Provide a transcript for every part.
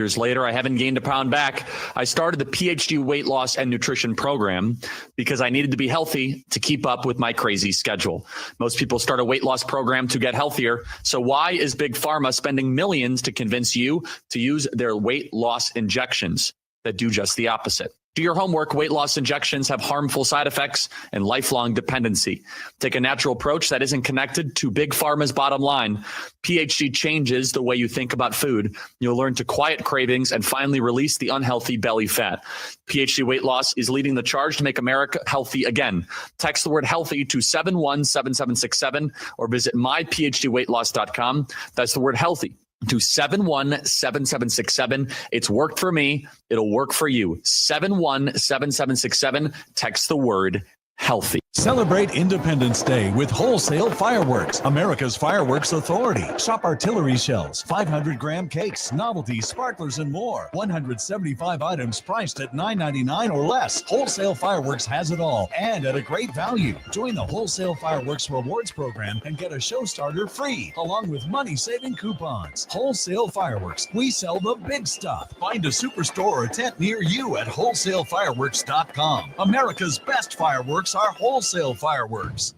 Years later, I haven't gained a pound back. I started the PhD weight loss and nutrition program because I needed to be healthy to keep up with my crazy schedule. Most people start a weight loss program to get healthier. So why is Big Pharma spending millions to convince you to use their weight loss injections that do just the opposite? Do your homework. Weight loss injections have harmful side effects and lifelong dependency. Take a natural approach that isn't connected to Big Pharma's bottom line. PhD changes the way you think about food. You'll learn to quiet cravings and finally release the unhealthy belly fat. PhD weight loss is leading the charge to make America healthy again. Text the word healthy to 717767 or visit myphdweightloss.com. That's the word healthy to 717767. It's worked for me. It'll work for you. 717767. Text the word healthy. Celebrate Independence Day with Wholesale Fireworks, America's fireworks authority. Shop artillery shells, 500-gram cakes, novelties, sparklers, and more. 175 items priced at $9.99 or less. Wholesale Fireworks has it all and at a great value. Join the Wholesale Fireworks Rewards Program and get a show starter free, along with money-saving coupons. Wholesale Fireworks, we sell the big stuff. Find a superstore or tent near you at wholesalefireworks.com. America's best fireworks are Wholesale Fireworks.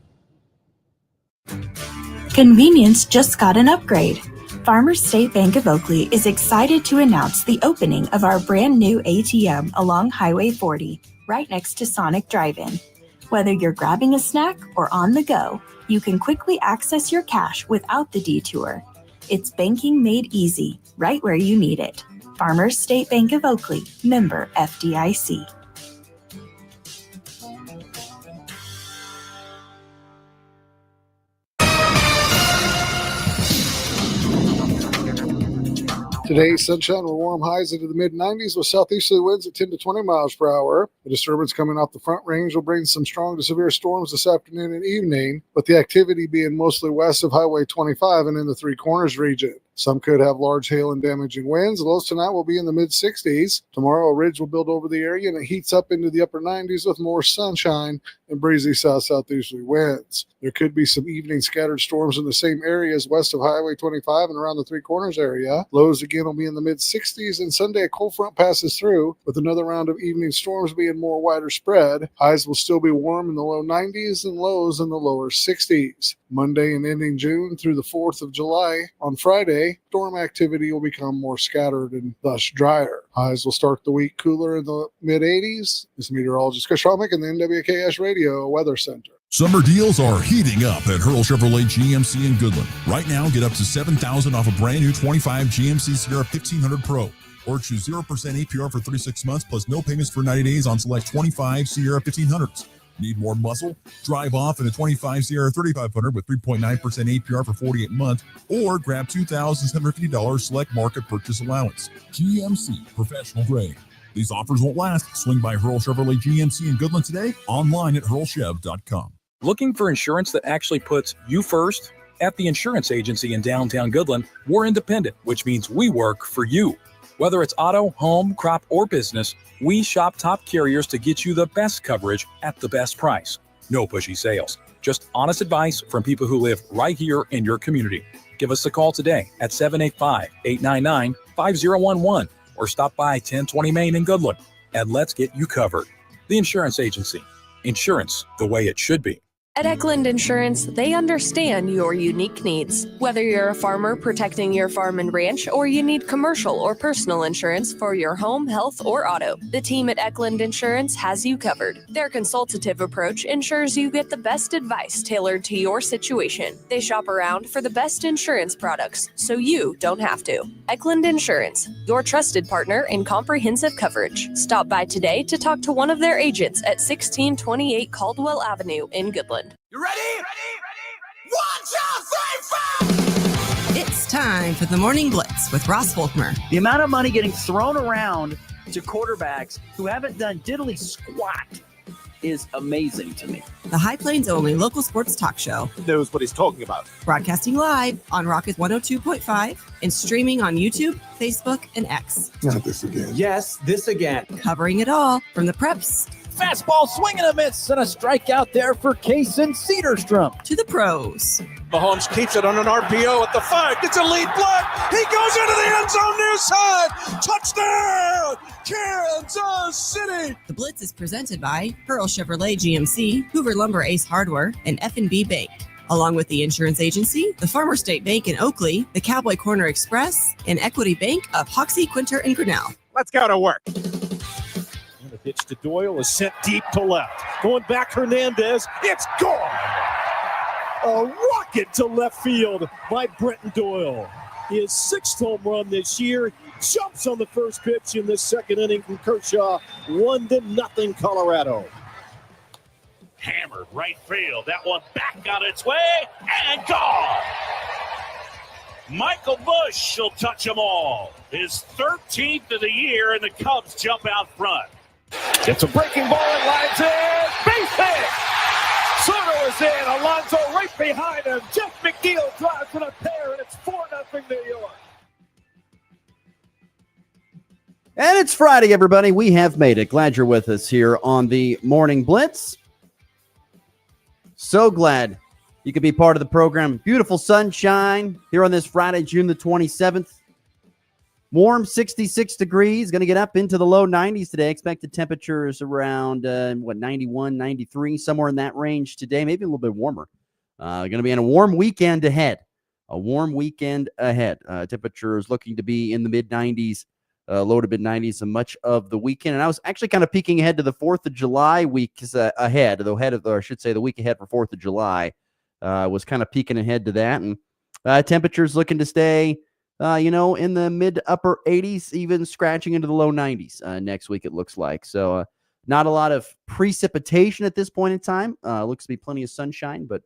Convenience just got an upgrade. Farmers State Bank of Oakley is excited to announce the opening of our brand new ATM along Highway 40, right next to Sonic Drive-In. Whether you're grabbing a snack or on the go, you can quickly access your cash without the detour. It's banking made easy, right where you need it. Farmers State Bank of Oakley, member FDIC. Today, sunshine with warm highs into the mid-90s with southeasterly winds at 10 to 20 miles per hour. The disturbance coming off the front range will bring some strong to severe storms this afternoon and evening, with the activity being mostly west of Highway 25 and in the Three Corners region. Some could have large hail and damaging winds. Lows tonight will be in the mid-60s. Tomorrow, a ridge will build over the area, and it heats up into the upper 90s with more sunshine and breezy south-southeasterly winds. There could be some evening scattered storms in the same areas west of Highway 25 and around the Three Corners area. Lows again will be in the mid-60s, and Sunday a cold front passes through, with another round of evening storms being more wider spread. Highs will still be warm in the low 90s and lows in the lower 60s. Monday and ending June through the 4th of July. On Friday, storm activity will become more scattered and thus drier. Highs will start the week cooler in the mid-80s. This is meteorologist Chris Schromick in the NWKS Radio Weather Center. Summer deals are heating up at Hurl Chevrolet GMC in Goodland. Right now, get up to $7,000 off a brand new 25 GMC Sierra 1500 Pro. Or choose 0% APR for 36 months plus no payments for 90 days on select 25 Sierra 1500s. Need more muscle? Drive off in a 25 Sierra 3500 with 3.9% APR for 48 months, or grab $2,750 select market purchase allowance. GMC Professional Grade. These offers won't last. Swing by Hurl Chevrolet GMC in Goodland today, online at hurlchev.com. Looking for insurance that actually puts you first? At the insurance agency in downtown Goodland, we're independent, which means we work for you. Whether it's auto, home, crop, or business, we shop top carriers to get you the best coverage at the best price. No pushy sales, just honest advice from people who live right here in your community. Give us a call today at 785-899-5011 or stop by 1020 Main in Goodland and let's get you covered. The Insurance Agency. Insurance the way it should be. At Eklund Insurance, they understand your unique needs. Whether you're a farmer protecting your farm and ranch, or you need commercial or personal insurance for your home, health, or auto, the team at Eklund Insurance has you covered. Their consultative approach ensures you get the best advice tailored to your situation. They shop around for the best insurance products, so you don't have to. Eklund Insurance, your trusted partner in comprehensive coverage. Stop by today to talk to one of their agents at 1628 Caldwell Avenue in Goodland. You ready? Ready? 1, 2, 3, 4! It's time for the Morning Blitz with Ross Volkmer. The amount of money getting thrown around to quarterbacks who haven't done diddly squat is amazing to me. The High Plains only local sports talk show. Knows what he's talking about. Broadcasting live on Rocket 102.5 and streaming on YouTube, Facebook, and X. Not this again. Yes, this again. Covering it all from the preps fastball, swing and a miss, and a strikeout there for Kaysen Cedarstrom. To the pros. Mahomes keeps it on an RPO at the 5, gets a lead block. He goes into the end zone near side. Touchdown, Kansas City. The Blitz is presented by Pearl Chevrolet GMC, Hoover Lumber Ace Hardware, and F&B Bank. Along with the insurance agency, the Farmer State Bank in Oakley, the Cowboy Corner Express, and Equity Bank of Hoxie, Quinter, and Grinnell. Let's go to work. And the pitch to Doyle is sent deep to left. Going back, Hernandez. It's gone. A rocket to left field by Brenton Doyle. His 6th home run this year. Jumps on the first pitch in the second inning from Kershaw. 1-0 Colorado. Hammered right field. That one back on its way and gone. Michael Busch will touch them all. His 13th of the year, and the Cubs jump out front. Gets a breaking ball and lines in. Base hit. Soto is in. Alonso right behind him. Jeff McNeil drives for the pair, and it's 4-0 New York. And it's Friday, everybody. We have made it. Glad you're with us here on the Morning Blitz. So glad you could be part of the program. Beautiful sunshine here on this Friday, June the 27th. Warm, 66 degrees. Going to get up into the low 90s today. Expected temperatures around, 91, 93, somewhere in that range today. Maybe a little bit warmer. Going to be in a warm weekend ahead. A warm weekend ahead. Temperatures looking to be in the mid-90s, low to mid-90s and much of the weekend. And I was actually kind of peeking ahead to the 4th of July week ahead. Or I should say the week ahead for 4th of July. Was kind of peeking ahead to that. And temperatures looking to stay in the mid-upper 80s, even scratching into the low 90s next week, it looks like. So not a lot of precipitation at this point in time. Looks to be plenty of sunshine, but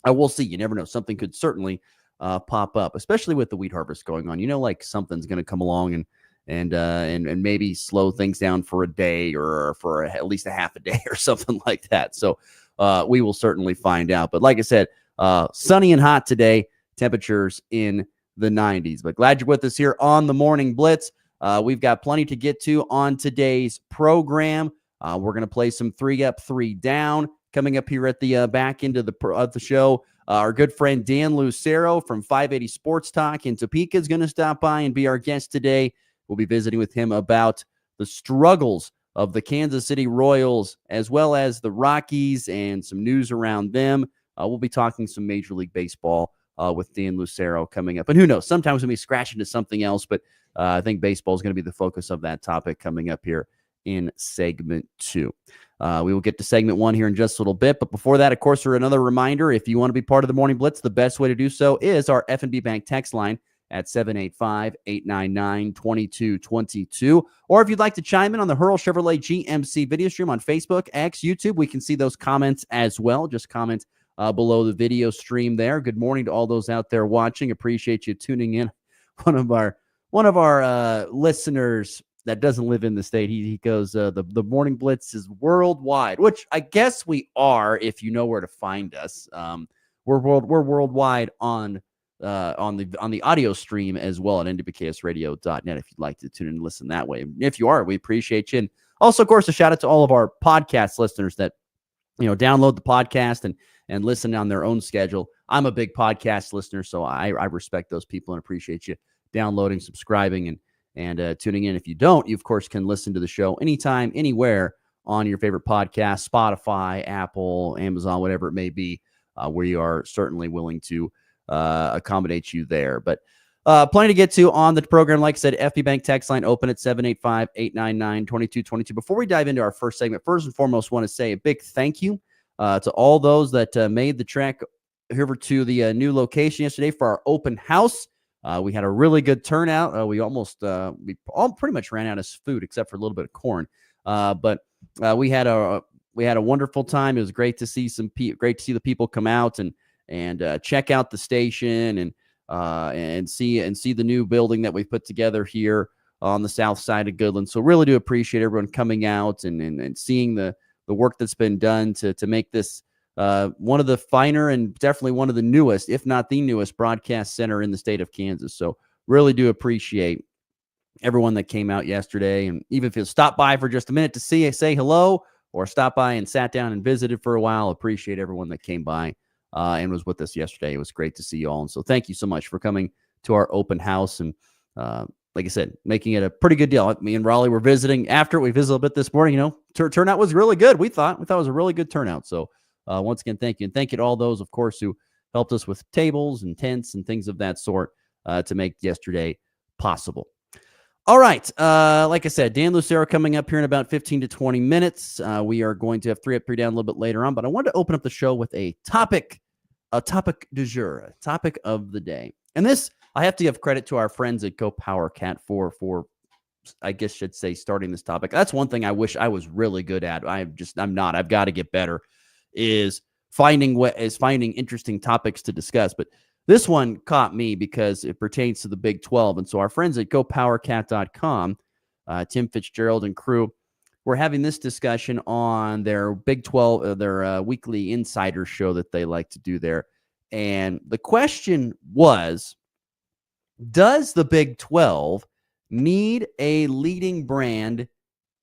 we'll see. You never know. Something could certainly pop up, especially with the wheat harvest going on. Like something's going to come along and maybe slow things down for a day or for at least a half a day or something like that. So we will certainly find out. But like I said, sunny and hot today, temperatures in the 90s. But glad you're with us here on the Morning Blitz. We've got plenty to get to on today's program. We're going to play some 3 Up, 3 Down coming up here at the back end of the show. Our good friend Dan Lucero from 580 Sports Talk in Topeka is going to stop by and be our guest today. We'll be visiting with him about the struggles of the Kansas City Royals as well as the Rockies and some news around them. We'll be talking some Major League Baseball with Dan Lucero coming up. And who knows, sometimes we'll be scratching to something else, but I think baseball is going to be the focus of that topic coming up here in segment 2. We will get to segment 1 here in just a little bit. But before that, of course, another reminder, if you want to be part of the Morning Blitz, the best way to do so is our F&B Bank text line at 785-899-2222. Or if you'd like to chime in on the Hurl Chevrolet GMC video stream on Facebook, X, YouTube, we can see those comments as well. Just comment below the video stream there. Good morning to all those out there watching. Appreciate you tuning in. One of our listeners that doesn't live in the state, he goes, the Morning Blitz is worldwide, which I guess we are if you know where to find us. We're worldwide on the audio stream as well at ndbksradio.net if you'd like to tune in and listen that way. If you are, we appreciate you. And also, of course, a shout out to all of our podcast listeners that download the podcast and listen on their own schedule. I'm a big podcast listener, so I respect those people and appreciate you downloading, subscribing, and tuning in. If you don't, you, of course, can listen to the show anytime, anywhere on your favorite podcast, Spotify, Apple, Amazon, whatever it may be. We are certainly willing to accommodate you there. But plenty to get to on the program. Like I said, FB Bank text line open at 785-899-2222. Before we dive into our first segment, first and foremost, want to say a big thank you to all those that made the trek over to the new location yesterday for our open house. We had a really good turnout. We all pretty much ran out of food except for a little bit of corn. But we had a wonderful time. It was great to see great to see the people come out and check out the station and see the new building that we've put together here on the south side of Goodland. So really do appreciate everyone coming out and seeing the work that's been done to make this one of the finer and definitely one of the newest, if not the newest, broadcast center in the state of Kansas. So really do appreciate everyone that came out yesterday. And even if you stopped by for just a minute to say hello or stopped by and sat down and visited for a while. Appreciate everyone that came by and was with us yesterday. It was great to see you all. And so thank you so much for coming to our open house. And like I said, making it a pretty good deal. Me and Raleigh were visiting after. We visited a bit this morning. Turnout was really good. We thought it was a really good turnout. So once again, thank you. And thank you to all those, of course, who helped us with tables and tents and things of that sort to make yesterday possible. All right. Like I said, Dan Lucero coming up here in about 15 to 20 minutes. We are going to have 3 Up, 3 Down a little bit later on, but I wanted to open up the show with a topic du jour, a topic of the day. And this, I have to give credit to our friends at Go Power Cat for I guess should say starting this topic. That's one thing I wish I was really good at. I'm not. I've got to get better. Is finding interesting topics to discuss. But this one caught me because it pertains to the Big 12. And so our friends at GoPowerCat.com, Tim Fitzgerald and crew, were having this discussion on their Big 12, their weekly insider show that they like to do there. And the question was, does the Big 12 need a leading brand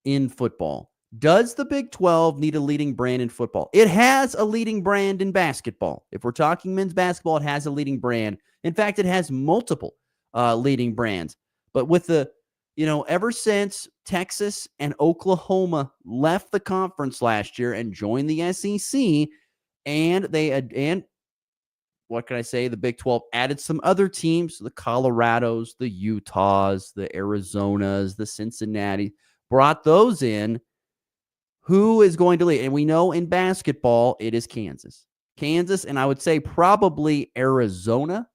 in football? Does the Big 12 need a leading brand in football? It has a leading brand in basketball. If we're talking men's basketball, it has a leading brand. In fact, it has multiple leading brands. But with the, ever since Texas and Oklahoma left the conference last year and joined the SEC, and what can I say? The Big 12 added some other teams, the Colorados, the Utahs, the Arizonas, the Cincinnati, brought those in. Who is going to lead? And we know in basketball, it is Kansas. Kansas, and I would say probably Arizona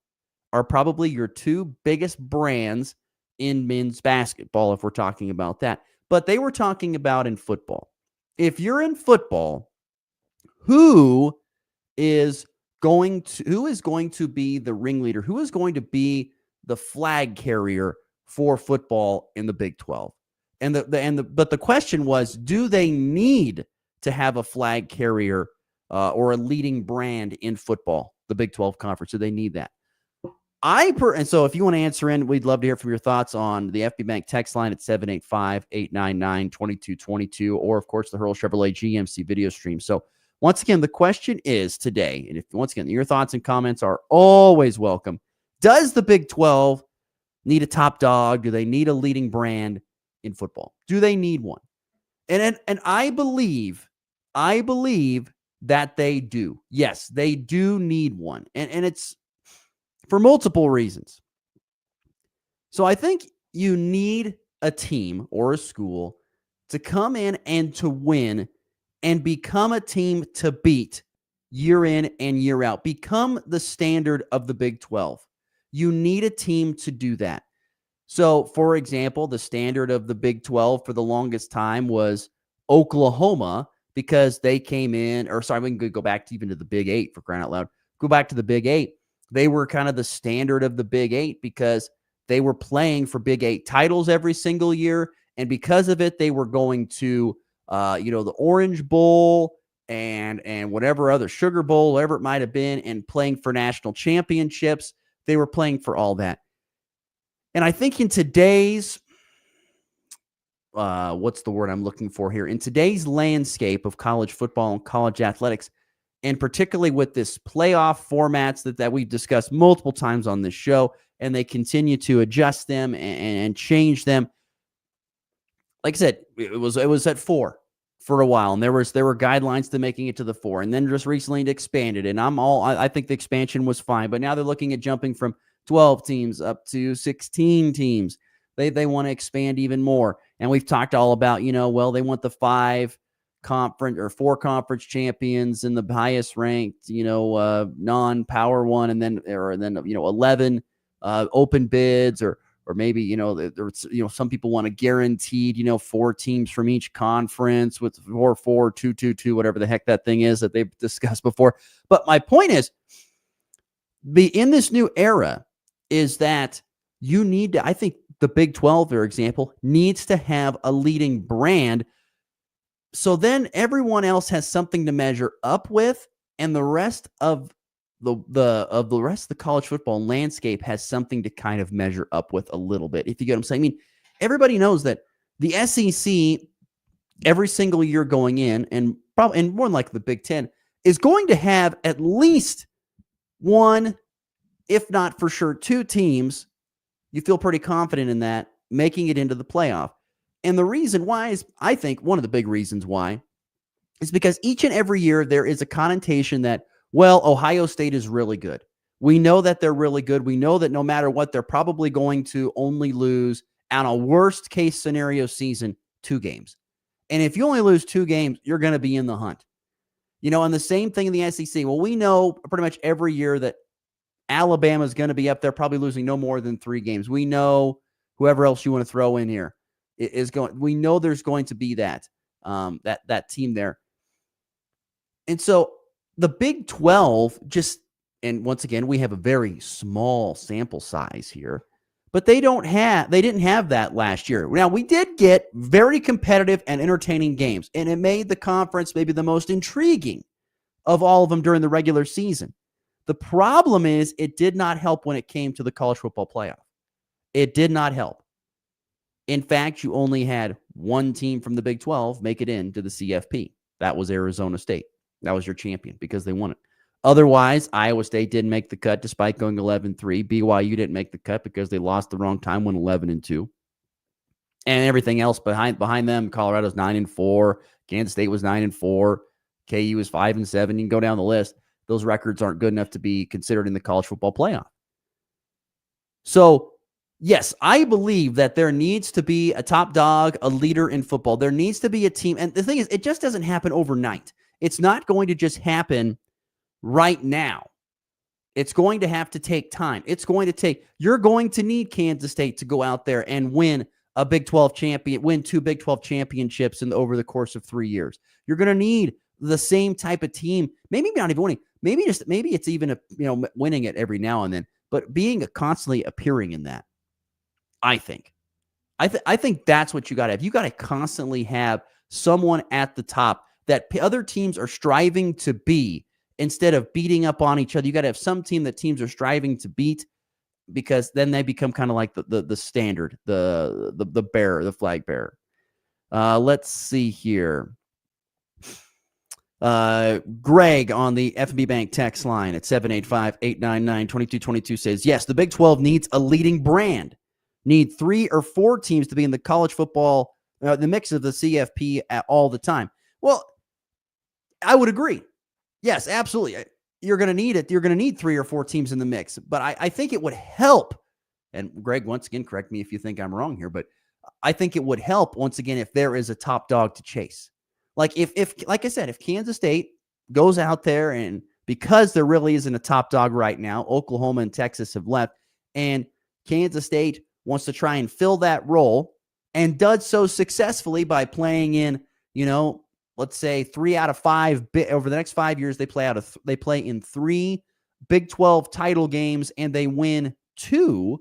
are probably your 2 biggest brands in men's basketball, if we're talking about that. But they were talking about in football. If you're in football, who is going to be the ringleader? Who is going to be the flag carrier for football in the Big 12? But the question was, do they need to have a flag carrier or a leading brand in football, the Big 12 conference? Do they need that? And so if you want to answer in, we'd love to hear from your thoughts on the FB Bank text line at 785-899-2222, or of course the Hurl Chevrolet GMC video stream. So once again, the question is today, and your thoughts and comments are always welcome. Does the Big 12 need a top dog? Do they need a leading brand in football? Do they need one? And I believe that they do. Yes, they do need one. And it's for multiple reasons. So I think you need a team or a school to come in and to win and become a team to beat year in and year out. Become the standard of the Big 12. You need a team to do that. So, for example, the standard of the Big 12 for the longest time was Oklahoma, because they came in, we can go back to even to the Big 8 for crying out loud. Go back to the Big 8. They were kind of the standard of the Big 8 because they were playing for Big 8 titles every single year. And because of it, they were going to, the Orange Bowl and whatever other Sugar Bowl, whatever it might have been, and playing for national championships. They were playing for all that. And I think in today's, what's the word I'm looking for here? In today's landscape of college football and college athletics, and particularly with this playoff formats that we've discussed multiple times on this show, and they continue to adjust them and change them. Like I said, it was at 4 for a while, and there were guidelines to making it to the 4, and then just recently it expanded. And I think the expansion was fine, but now they're looking at jumping from 12 teams up to 16 teams. They want to expand even more. And we've talked all about, they want the 4 conference champions and the highest ranked, non-power one. And then 11 open bids or maybe, some people want a guaranteed, 4 teams from each conference with 4-4, 2-2-2, whatever the heck that thing is that they've discussed before. But my point is, in this new era, is that you need to, I think the Big 12, for example, needs to have a leading brand. So then everyone else has something to measure up with, and the rest of the college football landscape has something to kind of measure up with a little bit. If you get what I'm saying. I mean, everybody knows that the SEC every single year going in, and probably, and more than like the Big Ten, is going to have at least one, if not for sure, two teams, you feel pretty confident in that, making it into the playoff. And the reason why is, I think, one of the big reasons why is because each and every year there is a connotation that, well, Ohio State is really good. We know that they're really good. We know that no matter what, they're probably going to only lose, on a worst case scenario season, 2 games. And if you only lose 2 games, you're going to be in the hunt. And the same thing in the SEC. Well, we know pretty much every year that Alabama is going to be up there, probably losing no more than 3 games. We know whoever else you want to throw in here is going. We know there's going to be that team there. And so the Big 12 just, and once again, we have a very small sample size here, but they didn't have that last year. Now, we did get very competitive and entertaining games, and it made the conference maybe the most intriguing of all of them during the regular season. The problem is it did not help when it came to the college football playoff. It did not help. In fact, you only had one team from the Big 12 make it into the CFP. That was Arizona State. That was your champion because they won it. Otherwise, Iowa State didn't make the cut despite going 11-3. BYU didn't make the cut because they lost the wrong time, went 11-2. And everything else behind them, Colorado's 9-4. Kansas State was 9-4. KU was 5-7. You can go down the list. Those records aren't good enough to be considered in the college football playoff. So, yes, I believe that there needs to be a top dog, a leader in football. There needs to be a team. And the thing is, it just doesn't happen overnight. It's not going to just happen right now. It's going to have to take time. You're going to need Kansas State to go out there and win a Big 12 champion, win 2 Big 12 championships over the course of 3 years. You're going to need the same type of team, maybe not even winning, maybe it's even winning it every now and then, but constantly appearing in that. I think that's what you got to have. You got to constantly have someone at the top that other teams are striving to be, instead of beating up on each other. You got to have some team that teams are striving to beat, because then they become kind of like the standard, the bearer, the flag bearer. Let's see here. Greg on the FB Bank text line at 785-899-2222 says, yes, the Big 12 needs a leading brand. Need 3 or 4 teams to be in the college football, the mix of the CFP all the time. Well, I would agree. Yes, absolutely. You're going to need it. You're going to need 3 or 4 teams in the mix. But I think it would help. And Greg, once again, correct me if you think I'm wrong here, but I think it would help, once again, if there is a top dog to chase. Like if like I said, if Kansas State goes out there, and because there really isn't a top dog right now, Oklahoma and Texas have left, and Kansas State wants to try and fill that role and does so successfully by playing in, let's say 3 out of 5 over the next 5 years, they play in 3 Big 12 title games and they win 2.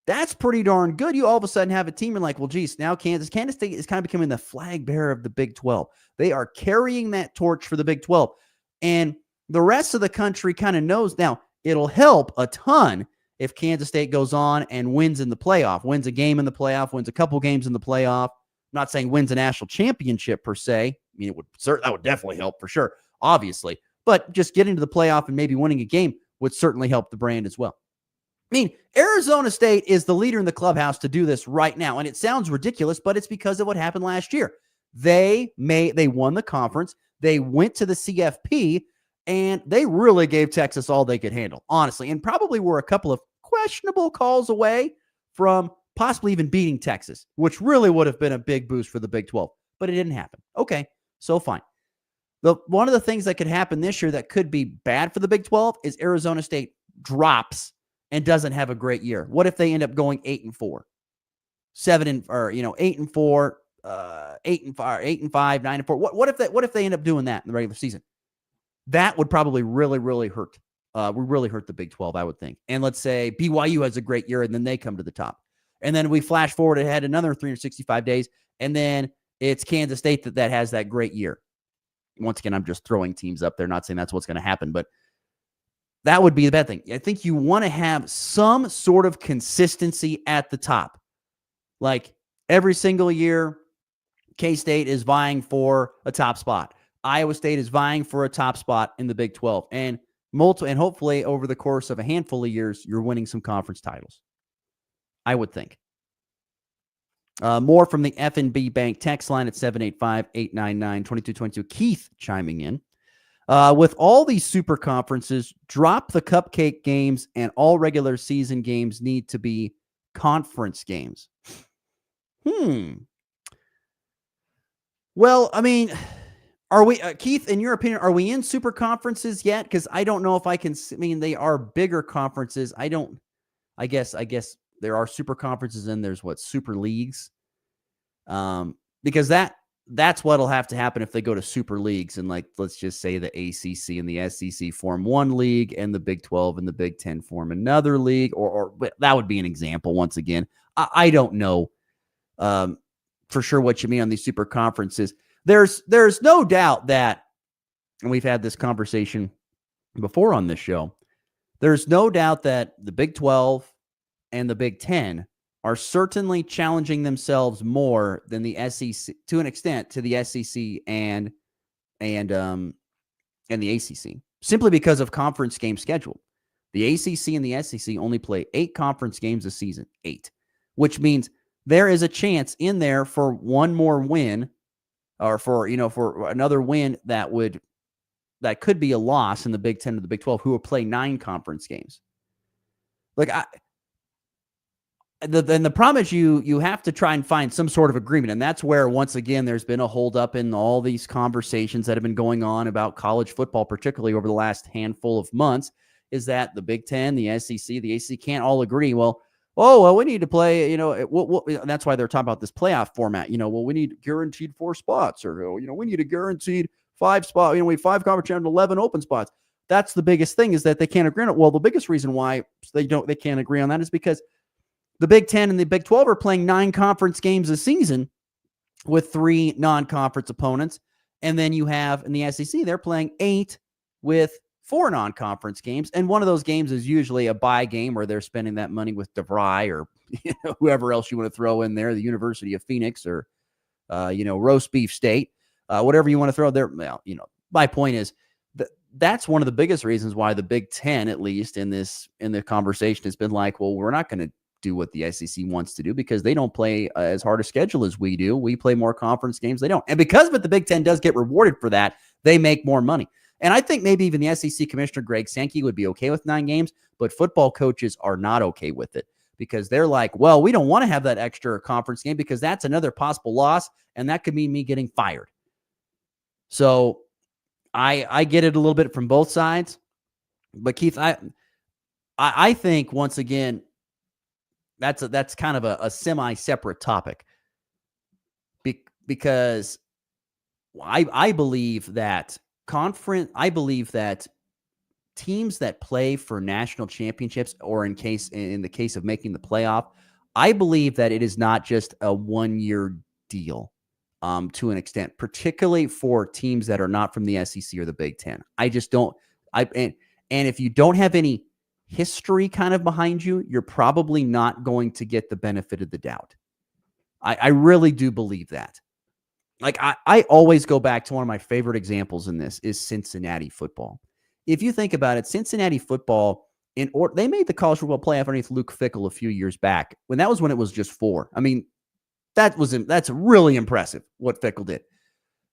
That's pretty darn good. You all of a sudden have a team and like, well, geez, now Kansas State is kind of becoming the flag bearer of the Big 12. They are carrying that torch for the Big 12. And the rest of the country kind of knows now. It'll help a ton if Kansas State goes on and wins in the playoff, wins a game in the playoff, wins a couple games in the playoff. I'm not saying wins a national championship per se. I mean, that would definitely help for sure, obviously. But just getting to the playoff and maybe winning a game would certainly help the brand as well. I mean, Arizona State is the leader in the clubhouse to do this right now. And it sounds ridiculous, but it's because of what happened last year. They won the conference. They went to the CFP, and they really gave Texas all they could handle, honestly, and probably were a couple of questionable calls away from possibly even beating Texas, which really would have been a big boost for the Big 12, but it didn't happen. Okay, so fine. One of the things that could happen this year that could be bad for the Big 12 is Arizona State drops and doesn't have a great year. What if they end up going 8-4, 8-4, 8-5, 9-4? What if they end up doing that in the regular season? That would probably really hurt. Would really hurt the Big 12, I would think. And let's say BYU has a great year, and then they come to the top. And then we flash forward ahead another 365 days, and then it's Kansas State that has that great year. Once again, I'm just throwing teams up there, not saying that's what's going to happen, but that would be the bad thing. I think you want to have some sort of consistency at the top. Like every single year, K-State is vying for a top spot. Iowa State is vying for a top spot in the Big 12. And hopefully over the course of a handful of years, you're winning some conference titles. I would think. More from the F&B Bank text line at 785-899-2222. Keith chiming in. With all these super conferences, drop the cupcake games and all regular season games need to be conference games. Well, I mean, are we, Keith, in your opinion, are we in super conferences yet? Because I don't know if I can, they are bigger conferences. I guess there are super conferences and there's super leagues. Because that's what'll have to happen if they go to super leagues. And let's just say the ACC and the SEC form one league and the Big 12 and the Big 10 form another league, or that would be an example. Once again, I don't know, for sure what you mean on these super conferences. There's no doubt that, and we've had this conversation before on this show, there's no doubt that the Big 12 and the Big 10 are certainly challenging themselves more than the SEC, to an extent, to the SEC and the ACC, simply because of conference game schedule. The ACC and the SEC only play 8 conference games a season, 8, which means there is a chance in there for one more win, or for another win that could be a loss in the Big 10 to the Big 12, who will play 9 conference games. The problem is you have to try and find some sort of agreement. And that's where, once again, there's been a holdup in all these conversations that have been going on about college football, particularly over the last handful of months, is that the Big 10, the SEC, the ACC can't all agree. Well, we need to play, that's why they're talking about this playoff format. We need guaranteed 4 spots, or, we need a guaranteed 5 spot. We have 5 conference and 11 open spots. That's the biggest thing, is that they can't agree on it. Well, the biggest reason why they can't agree on that is because the Big 10 and the Big 12 are playing 9 conference games a season with 3 non-conference opponents. And then you have, in the SEC, they're playing 8 with 4 non-conference games. And one of those games is usually a bye game where they're spending that money with DeVry or whoever else you want to throw in there, the University of Phoenix or, Roast Beef State, whatever you want to throw there. Well, my point is that's one of the biggest reasons why the Big 10, at least in the conversation, has been like, well, we're not going to do what the SEC wants to do because they don't play as hard a schedule as we do. We play more conference games. They don't. And because of it, the Big 10 does get rewarded for that. They make more money. And I think maybe even the SEC Commissioner Greg Sankey would be okay with 9 games, but football coaches are not okay with it because they're like, well, we don't want to have that extra conference game because that's another possible loss, and that could mean me getting fired. So I get it a little bit from both sides. But Keith, I think, once again, that's kind of a semi-separate topic because I believe that teams that play for national championships, or in the case of making the playoff, I believe that it is not just a 1-year deal to an extent, particularly for teams that are not from the SEC or the Big 10. I just don't. And if you don't have any history kind of behind you, you're probably not going to get the benefit of the doubt. I really do believe that. I always go back to one of my favorite examples in this is Cincinnati football. If you think about it, Cincinnati football, they made the college football playoff underneath Luke Fickell a few years back. That was when it was just 4. I mean, that's really impressive what Fickell did.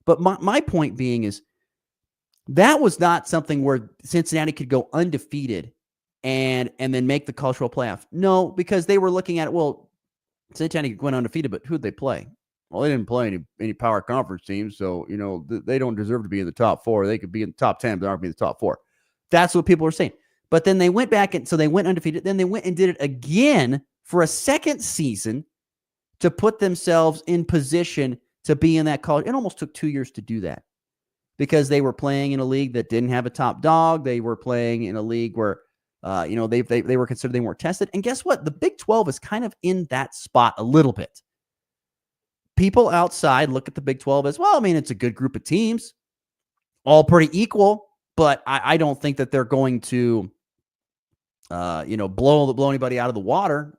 But my point being is that was not something where Cincinnati could go undefeated and then make the college football playoff. No, because they were looking at it, well, Cincinnati went undefeated, but who'd they play? Well, they didn't play any power conference teams, so, they don't deserve to be in the top 4. They could be in the top 10, but they aren't be in the top 4. That's what people were saying. But then they went back, and so they went undefeated. Then they went and did it again for a second season to put themselves in position to be in that college. It almost took 2 years to do that because they were playing in a league that didn't have a top dog. They were playing in a league where they were considered they weren't tested. And guess what? The Big 12 is kind of in that spot a little bit. People outside look at the Big 12 as, well, I mean, it's a good group of teams, all pretty equal, but I don't think that they're going to, blow anybody out of the water.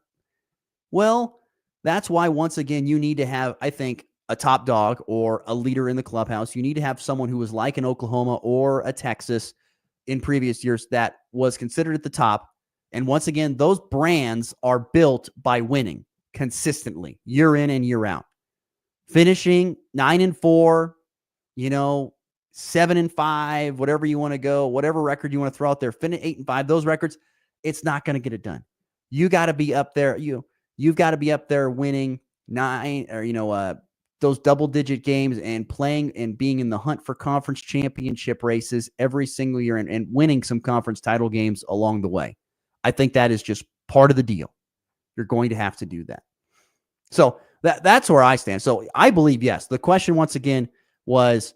Well, that's why, once again, you need to have, I think, a top dog or a leader in the clubhouse. You need to have someone who was like an Oklahoma or a Texas in previous years that was considered at the top. And once again, those brands are built by winning consistently, year in and year out. Finishing 9-4, 7-5, whatever you want to go, whatever record you want to throw out there, finish 8-5, those records, it's not going to get it done. You got to be up there. You've got to be up there winning 9 or, those double-digit games and playing and being in the hunt for conference championship races every single year and winning some conference title games along the way. I think that is just part of the deal. You're going to have to do that. So that's where I stand. So I believe, yes. The question, once again, was,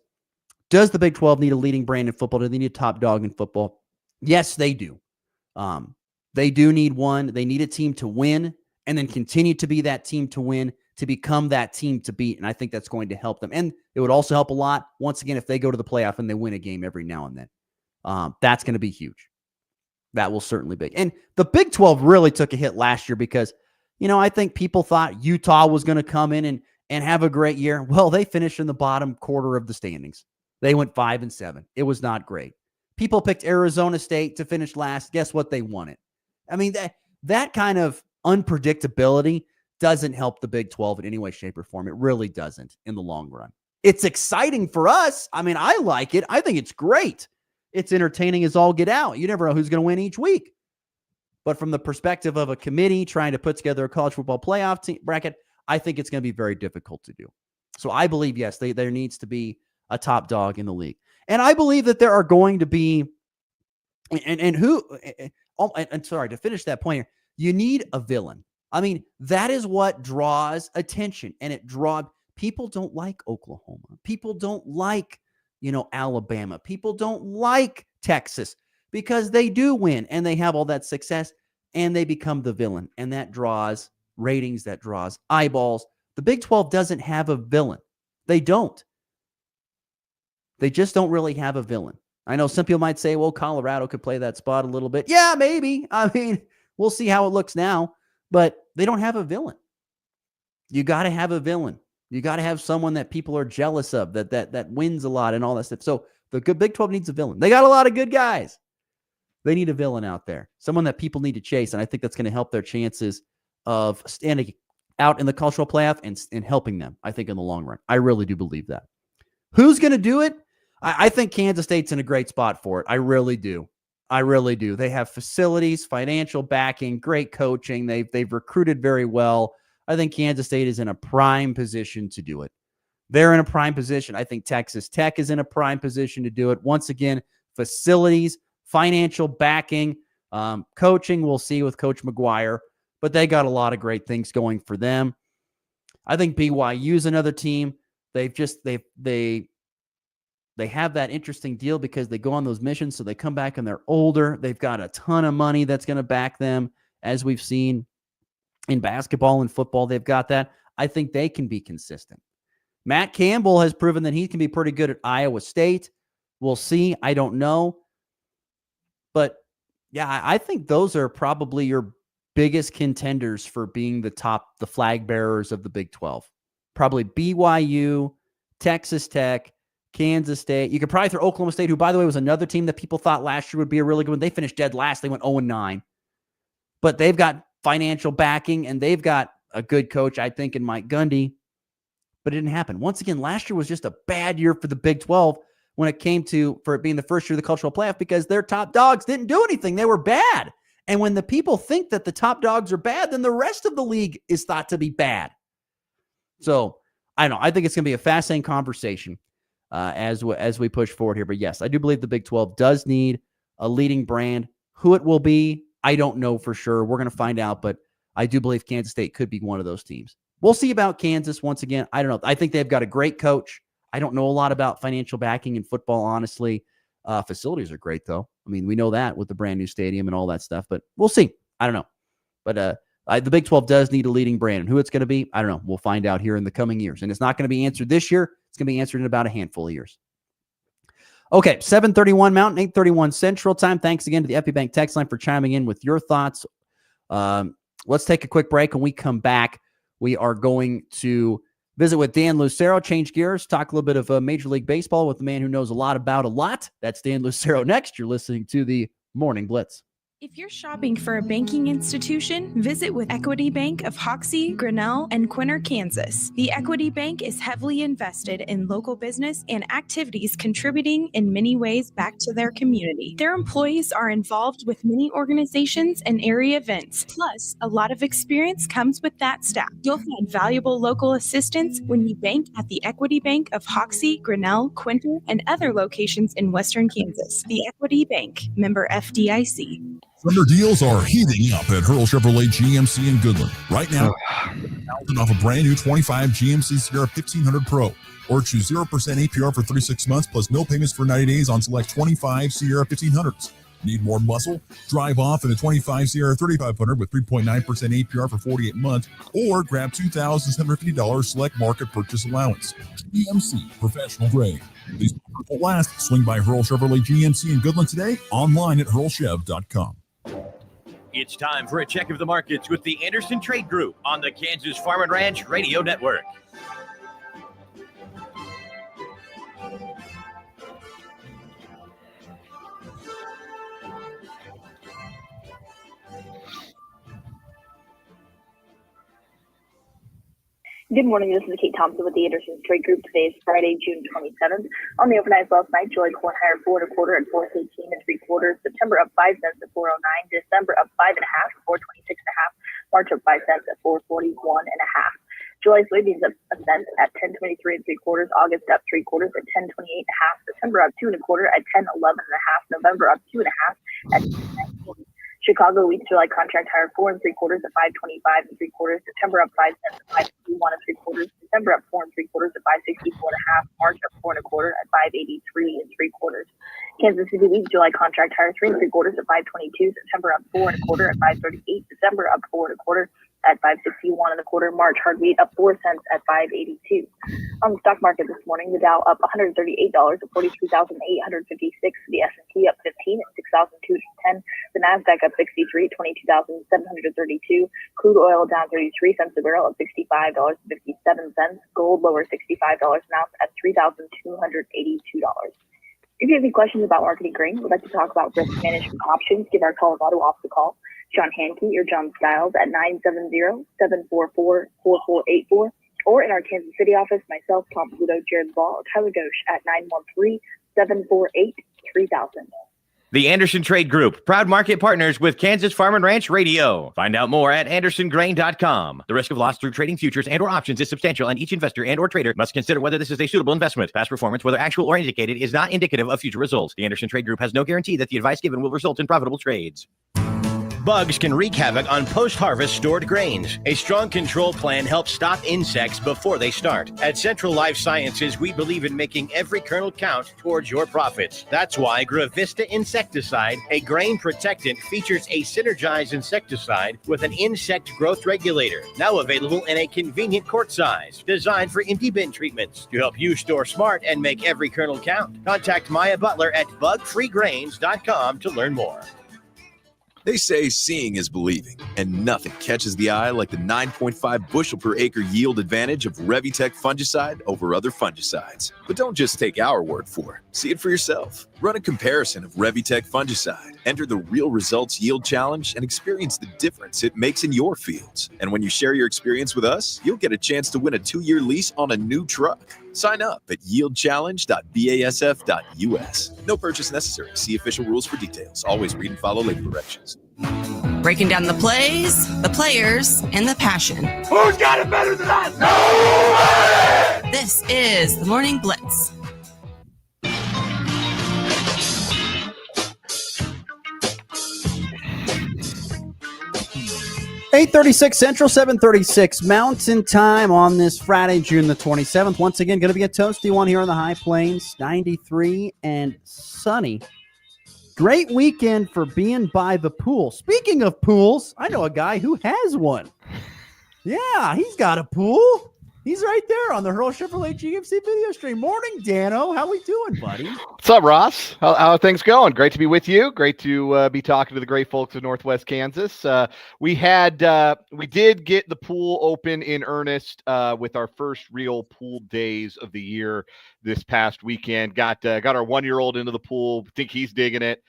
does the Big 12 need a leading brand in football? Do they need a top dog in football? Yes, they do. They do need one. They need a team to win and then continue to be that team to win, to become that team to beat. And I think that's going to help them. And it would also help a lot, once again, if they go to the playoff and they win a game every now and then. That's going to be huge. That will certainly be. And the Big 12 really took a hit last year because, I think people thought Utah was going to come in and have a great year. Well, they finished in the bottom quarter of the standings. They went 5-7. It was not great. People picked Arizona State to finish last. Guess what? They won it. I mean, that kind of unpredictability doesn't help the Big 12 in any way, shape, or form. It really doesn't in the long run. It's exciting for us. I mean, I like it. I think it's great. It's entertaining as all get out. You never know who's going to win each week. But from the perspective of a committee trying to put together a college football playoff bracket, I think it's going to be very difficult to do. So I believe, yes, there needs to be a top dog in the league. And I believe that there are going to be, sorry, to finish that point here, you need a villain. I mean, that is what draws attention, and people don't like Oklahoma. People don't like, Alabama. People don't like Texas because they do win and they have all that success and they become the villain, and that draws ratings, that draws eyeballs. The Big 12 doesn't have a villain. They don't. They just don't really have a villain. I know some people might say, well, Colorado could play that spot a little bit. Yeah, maybe. I mean, we'll see how it looks now, but they don't have a villain. You got to have a villain. You got to have someone that people are jealous of, that wins a lot and all that stuff. So the good Big 12 needs a villain. They got a lot of good guys. They need a villain out there, someone that people need to chase. And I think that's going to help their chances of standing out in the cultural playoff and helping them, I think, in the long run. I really do believe that. Who's going to do it? I think Kansas State's in a great spot for it. I really do. I really do. They have facilities, financial backing, great coaching. They've recruited very well. I think Kansas State is in a prime position to do it. They're in a prime position. I think Texas Tech is in a prime position to do it. Once again, facilities, financial backing, coaching, we'll see with Coach McGuire, but they got a lot of great things going for them. I think BYU's another team. They have that interesting deal because they go on those missions, so they come back and they're older. They've got a ton of money that's going to back them, as we've seen in basketball and football. They've got that. I think they can be consistent. Matt Campbell has proven that he can be pretty good at Iowa State. We'll see. I don't know. But, yeah, I think those are probably your biggest contenders for being the flag bearers of the Big 12. Probably BYU, Texas Tech, Kansas State. You could probably throw Oklahoma State, who, by the way, was another team that people thought last year would be a really good one. They finished dead last. They went 0-9. But they've got financial backing, and they've got a good coach, I think, in Mike Gundy. But it didn't happen. Once again, last year was just a bad year for the Big 12 when it came for it being the first year of the cultural playoff because their top dogs didn't do anything. They were bad. And when the people think that the top dogs are bad, then the rest of the league is thought to be bad. So, I don't know. I think it's going to be a fascinating conversation as we push forward here. But yes, I do believe the Big 12 does need a leading brand. Who it will be, I don't know for sure. We're going to find out, but I do believe Kansas State could be one of those teams. We'll see about Kansas once again. I don't know. I think they've got a great coach. I don't know a lot about financial backing in football, honestly. Facilities are great, though. I mean, we know that with the brand new stadium and all that stuff, but we'll see. I don't know. But the Big 12 does need a leading brand. And who it's going to be, I don't know. We'll find out here in the coming years. And it's not going to be answered this year. It's going to be answered in about a handful of years. Okay, 7:31 Mountain, 8:31 Central Time. Thanks again to the FP Bank text line for chiming in with your thoughts. Let's take a quick break. When we come back, we are going to Visit with Dan Lucero, change gears, talk a little bit of Major League Baseball with the man who knows a lot about a lot. That's Dan Lucero next. You're listening to the Morning Blitz. If you're shopping for a banking institution, visit with Equity Bank of Hoxie, Grinnell, and Quinter, Kansas. The Equity Bank is heavily invested in local business and activities contributing in many ways back to their community. Their employees are involved with many organizations and area events. Plus, a lot of experience comes with that staff. You'll find valuable local assistance when you bank at the Equity Bank of Hoxie, Grinnell, Quinter, and other locations in Western Kansas. The Equity Bank, member FDIC. Summer deals are heating up at Hurl Chevrolet GMC in Goodland. Right now, $1,000 off a brand new 25 GMC Sierra 1500 Pro. Or choose 0% APR for 36 months plus no payments for 90 days on select 25 Sierra 1500s. Need more muscle? Drive off in a 25 Sierra 3500 with 3.9% APR for 48 months. Or grab $2,750 select market purchase allowance. GMC Professional Grade. These won't last. Swing by Hurl Chevrolet GMC in Goodland today. Online at hurlchev.com. It's time for a check of the markets with the Anderson Trade Group on the Kansas Farm and Ranch Radio Network. Good morning. This is Kate Thompson with the Anderson Trade Group. Today is Friday, June 27th. On the overnight last night, July corn higher 4 1/4 at 4.18 3/4. September up 5 cents at 4.09. December up 5 1/2 at 4.26 1/2. March up 5 cents at 4.41 1/2. July soybeans up a cent at 10.23 3/4. August up 3/4 at 10.28 1/2. September up 2 1/4 at 10.11 1/2. November up 2 1/2 at 10.19. Chicago wheat July contract higher 4 3/4 at 5.25 3/4. September up 5 cents at 5.51 3/4. December up 4 3/4 at 5.64 1/2. March up 4 1/4 at 5.83 3/4. Kansas City wheat July contract higher 3 3/4 at 5.22. September up 4 1/4 at 5.38. December up 4 1/4 at 5.61 1/4. March hard wheat up 4 cents at 5.82. On the stock market this morning, the Dow up $138 at 43,856. The S&P up 15 at 6,210. The Nasdaq up 63 at 22,732. Crude oil down 33 cents a barrel at $65.57. Gold lower $65 an ounce at $3,282. If you have any questions about marketing grain, would like to talk about risk management options, give our Colorado off the call. John Hankey or John Stiles at 970-744-4484. Or in our Kansas City office, myself, Tom Pluto, Jared Ball, or Tyler Ghosh at 913-748-3000. The Anderson Trade Group, proud market partners with Kansas Farm and Ranch Radio. Find out more at andersongrain.com. The risk of loss through trading futures and or options is substantial, and each investor and or trader must consider whether this is a suitable investment. Past performance, whether actual or indicated, is not indicative of future results. The Anderson Trade Group has no guarantee that the advice given will result in profitable trades. Bugs can wreak havoc on post-harvest stored grains. A strong control plan helps stop insects before they start. At Central Life Sciences, we believe in making every kernel count towards your profits. That's why Gravista Insecticide, a grain protectant, features a synergized insecticide with an insect growth regulator, now available in a convenient quart size, designed for empty bin treatments to help you store smart and make every kernel count. Contact Maya Butler at bugfreegrains.com to learn more. They say seeing is believing, and nothing catches the eye like the 9.5 bushel per acre yield advantage of Revitec fungicide over other fungicides. But don't just take our word for it. See it for yourself. Run a comparison of Revitec fungicide. Enter the Real Results Yield Challenge and experience the difference it makes in your fields. And when you share your experience with us, you'll get a chance to win a 2-year lease on a new truck. Sign up at yieldchallenge.basf.us. No purchase necessary. See official rules for details. Always read and follow label directions. Breaking down the plays, the players, and the passion. Who's got it better than us? Nobody! This is the Morning Blitz. $8:36 Central, 7:36 Mountain Time on this Friday, June the 27th. Once again, going to be a toasty one here on the High Plains, 93 and sunny. Great weekend for being by the pool. Speaking of pools, I know a guy who has one. Yeah, he's got a pool. He's right there on the Hurl Chevrolet GMC video stream. Morning, Dano. How we doing, buddy? What's up, Ross? How are things going? Great to be with you. Great to be talking to the great folks of Northwest Kansas. We did get the pool open in earnest with our first real pool days of the year this past weekend. Got our 1-year-old into the pool. Think he's digging it.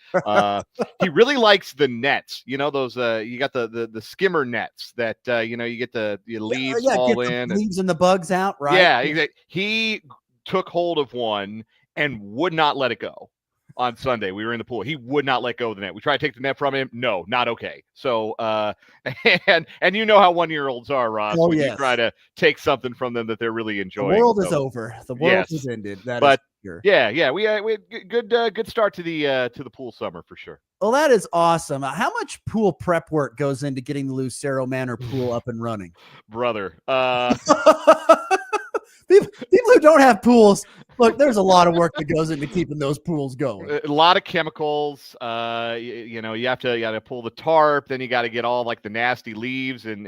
He really likes the nets. You know those. You got the skimmer nets that you get the leaves fall in. Leaves and the bugs out, right? Yeah, exactly. He took hold of one and would not let it go on Sunday. We were in the pool. He would not let go of the net. We tried to take the net from him. No, not okay. So, and you know how 1-year-olds are, Ross. Oh, when yes. you try to take something from them that they're really enjoying. The world is over. The world is ended. That is sure. Yeah, we had good start to the pool summer for sure. Well, that is awesome. How much pool prep work goes into getting the Lucero Manor pool up and running? Brother. People who don't have pools, look, there's a lot of work that goes into keeping those pools going. A lot of chemicals. You have to pull the tarp, then you got to get all like the nasty leaves, and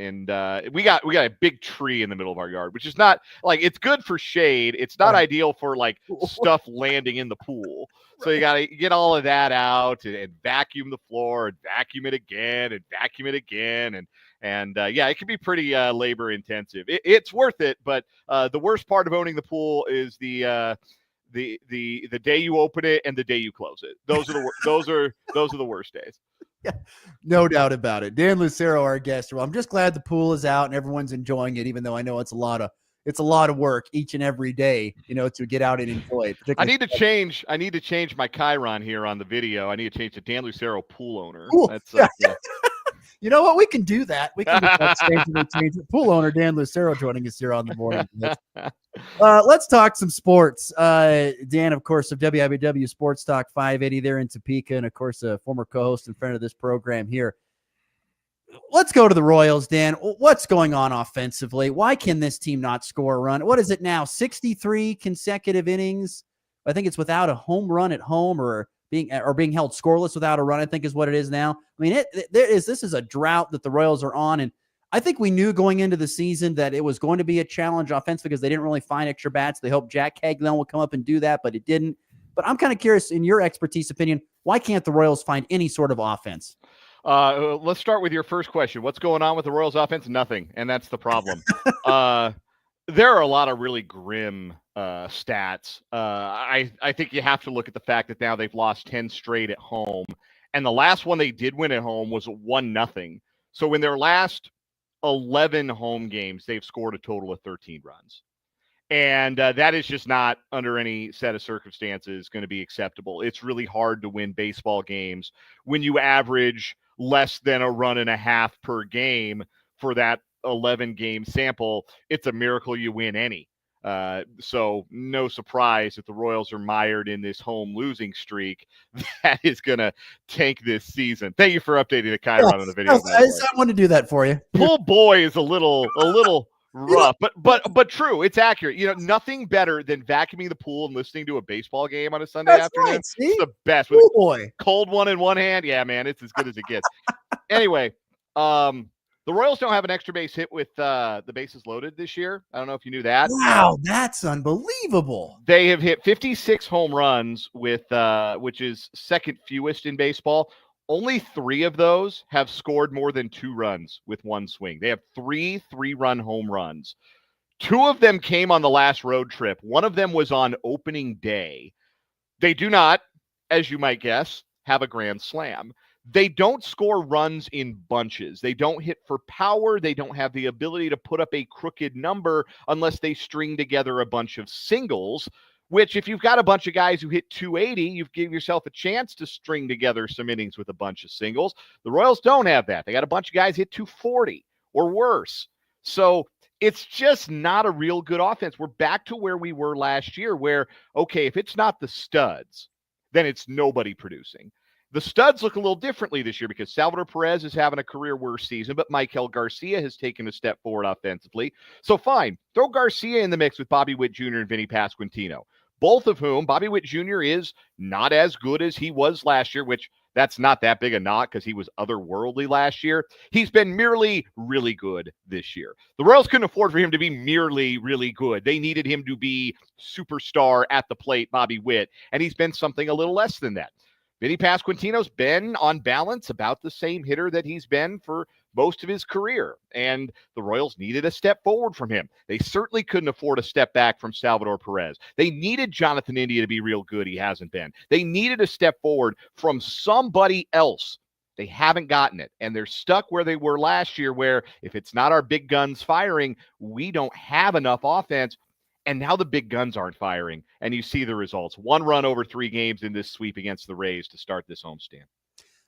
we got a big tree in the middle of our yard, which is not like, it's good for shade. It's not ideal for like stuff landing in the pool. So you got to get all of that out and vacuum the floor and vacuum it again and vacuum it again. And it can be pretty labor intensive. It's worth it, but the worst part of owning the pool is the day you open it and the day you close it. Those are the worst days. Yeah, no doubt about it. Dan Lucero, our guest. Well, I'm just glad the pool is out and everyone's enjoying it, even though I know it's a lot of work each and every day, to get out and enjoy it. I need to change my Chiron here on the video. I need to change to Dan Lucero pool owner. Ooh, That's yeah. You know what? We can do that. We can change it. Pool owner Dan Lucero joining us here on the morning. Let's talk some sports. Dan, of course, of WIBW Sports Talk 580 there in Topeka, and of course, a former co-host and friend of this program here. Let's go to the Royals, Dan. What's going on offensively? Why can this team not score a run? What is it now? 63 consecutive innings. I think it's without a home run at home or being held scoreless without a run, I think is what it is now. I mean, this is a drought that the Royals are on. And I think we knew going into the season that it was going to be a challenge offense because they didn't really find extra bats. They hoped Jack Hagelin would come up and do that, but it didn't. But I'm kind of curious, in your expertise opinion, why can't the Royals find any sort of offense? Let's start with your first question. What's going on with the Royals offense? Nothing. And that's the problem. There are a lot of really grim stats. I think you have to look at the fact that now they've lost 10 straight at home. And the last one they did win at home was 1-0. So in their last 11 home games, they've scored a total of 13 runs. And that is just not, under any set of circumstances, going to be acceptable. It's really hard to win baseball games when you average less than a run and a half per game for that 11-game sample. It's a miracle you win any. So no surprise that the Royals are mired in this home losing streak that is going to tank this season. Thank you for updating the Chiron on the video. I want to do that for you. Pool boy is a little rough, but true. It's accurate. Nothing better than vacuuming the pool and listening to a baseball game on a Sunday afternoon. Right, it's the best. Pool boy. Cold one in one hand. Yeah, man, it's as good as it gets. Anyway, the Royals don't have an extra base hit with the bases loaded this year. I don't know if you knew that. Wow, that's unbelievable. They have hit 56 home runs with which is second fewest in baseball. Only 3 of those have scored more than 2 runs with one swing. They have 3 3-run home runs. 2 of them came on the last road trip. One of them was on opening day. They do not, as you might guess, have a grand slam. They don't score runs in bunches. They don't hit for power. They don't have the ability to put up a crooked number unless they string together a bunch of singles, which if you've got a bunch of guys who hit 280, you've given yourself a chance to string together some innings with a bunch of singles. The Royals don't have that. They got a bunch of guys hit 240 or worse. So it's just not a real good offense. We're back to where we were last year where, okay, if it's not the studs, then it's nobody producing. The studs look a little differently this year because Salvador Perez is having a career worst season, but Michael Garcia has taken a step forward offensively. So fine, throw Garcia in the mix with Bobby Witt Jr. and Vinny Pasquantino, both of whom, Bobby Witt Jr. is not as good as he was last year, which That's not that big a knock because he was otherworldly last year. He's been merely really good this year. The Royals couldn't afford for him to be merely really good. They needed him to be superstar at the plate, Bobby Witt, and he's been something a little less than that. Vinny Pasquantino's been, on balance, about the same hitter that he's been for most of his career, and the Royals needed a step forward from him. They certainly couldn't afford a step back from Salvador Perez. They needed Jonathan India to be real good. He hasn't been. They needed a step forward from somebody else. They haven't gotten it, and they're stuck where they were last year, where if it's not our big guns firing, we don't have enough offense. And now the big guns aren't firing, and you see the results. 1 run over 3 games in this sweep against the Rays to start this homestand.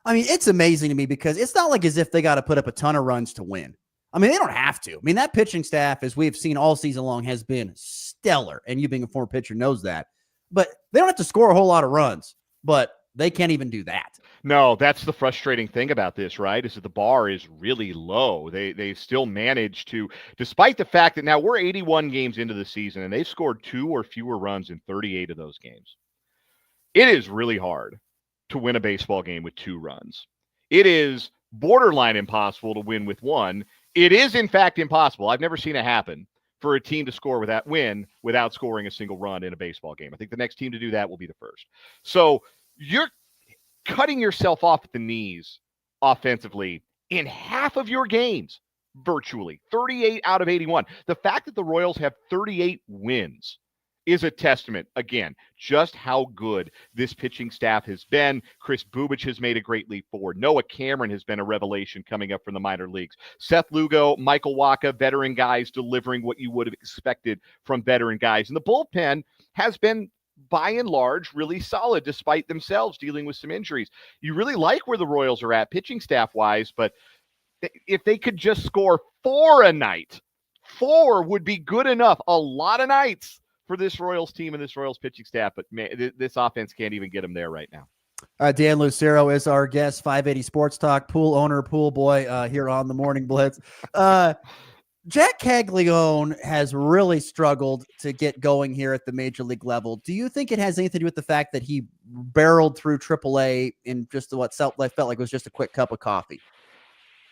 I mean, it's amazing to me because it's not like as if they got to put up a ton of runs to win. I mean, they don't have to. I mean, that pitching staff, as we've seen all season long, has been stellar, and you being a former pitcher knows that. But they don't have to score a whole lot of runs, but they can't even do that. No, that's the frustrating thing about this, right? Is that the bar is really low. They still managed to, despite the fact that now we're 81 games into the season and they've scored 2 or fewer runs in 38 of those games. It is really hard to win a baseball game with 2 runs. It is borderline impossible to win with 1. It is, in fact, impossible. I've never seen it happen for a team to score without scoring a single run in a baseball game. I think the next team to do that will be the first. So you're cutting yourself off at the knees offensively in half of your games, virtually 38 out of 81. The fact that the Royals have 38 wins is a testament, again, just how good this pitching staff has been. Chris Bubich has made a great leap forward. Noah Cameron has been a revelation coming up from the minor leagues. Seth Lugo, Michael Wacha, veteran guys delivering what you would have expected from veteran guys. And the bullpen has been, by and large, really solid despite themselves dealing with some injuries. You really like where the Royals are at pitching staff wise, but if they could just score 4 a night, 4 would be good enough. A lot of nights for this Royals team and this Royals pitching staff, but man, this offense can't even get them there right now. Dan Lucero is our guest, 580 Sports Talk, pool owner, pool boy here on the Morning Blitz. Jack Caglione has really struggled to get going here at the major league level. Do you think it has anything to do with the fact that he barreled through AAA in just what felt like was just a quick cup of coffee?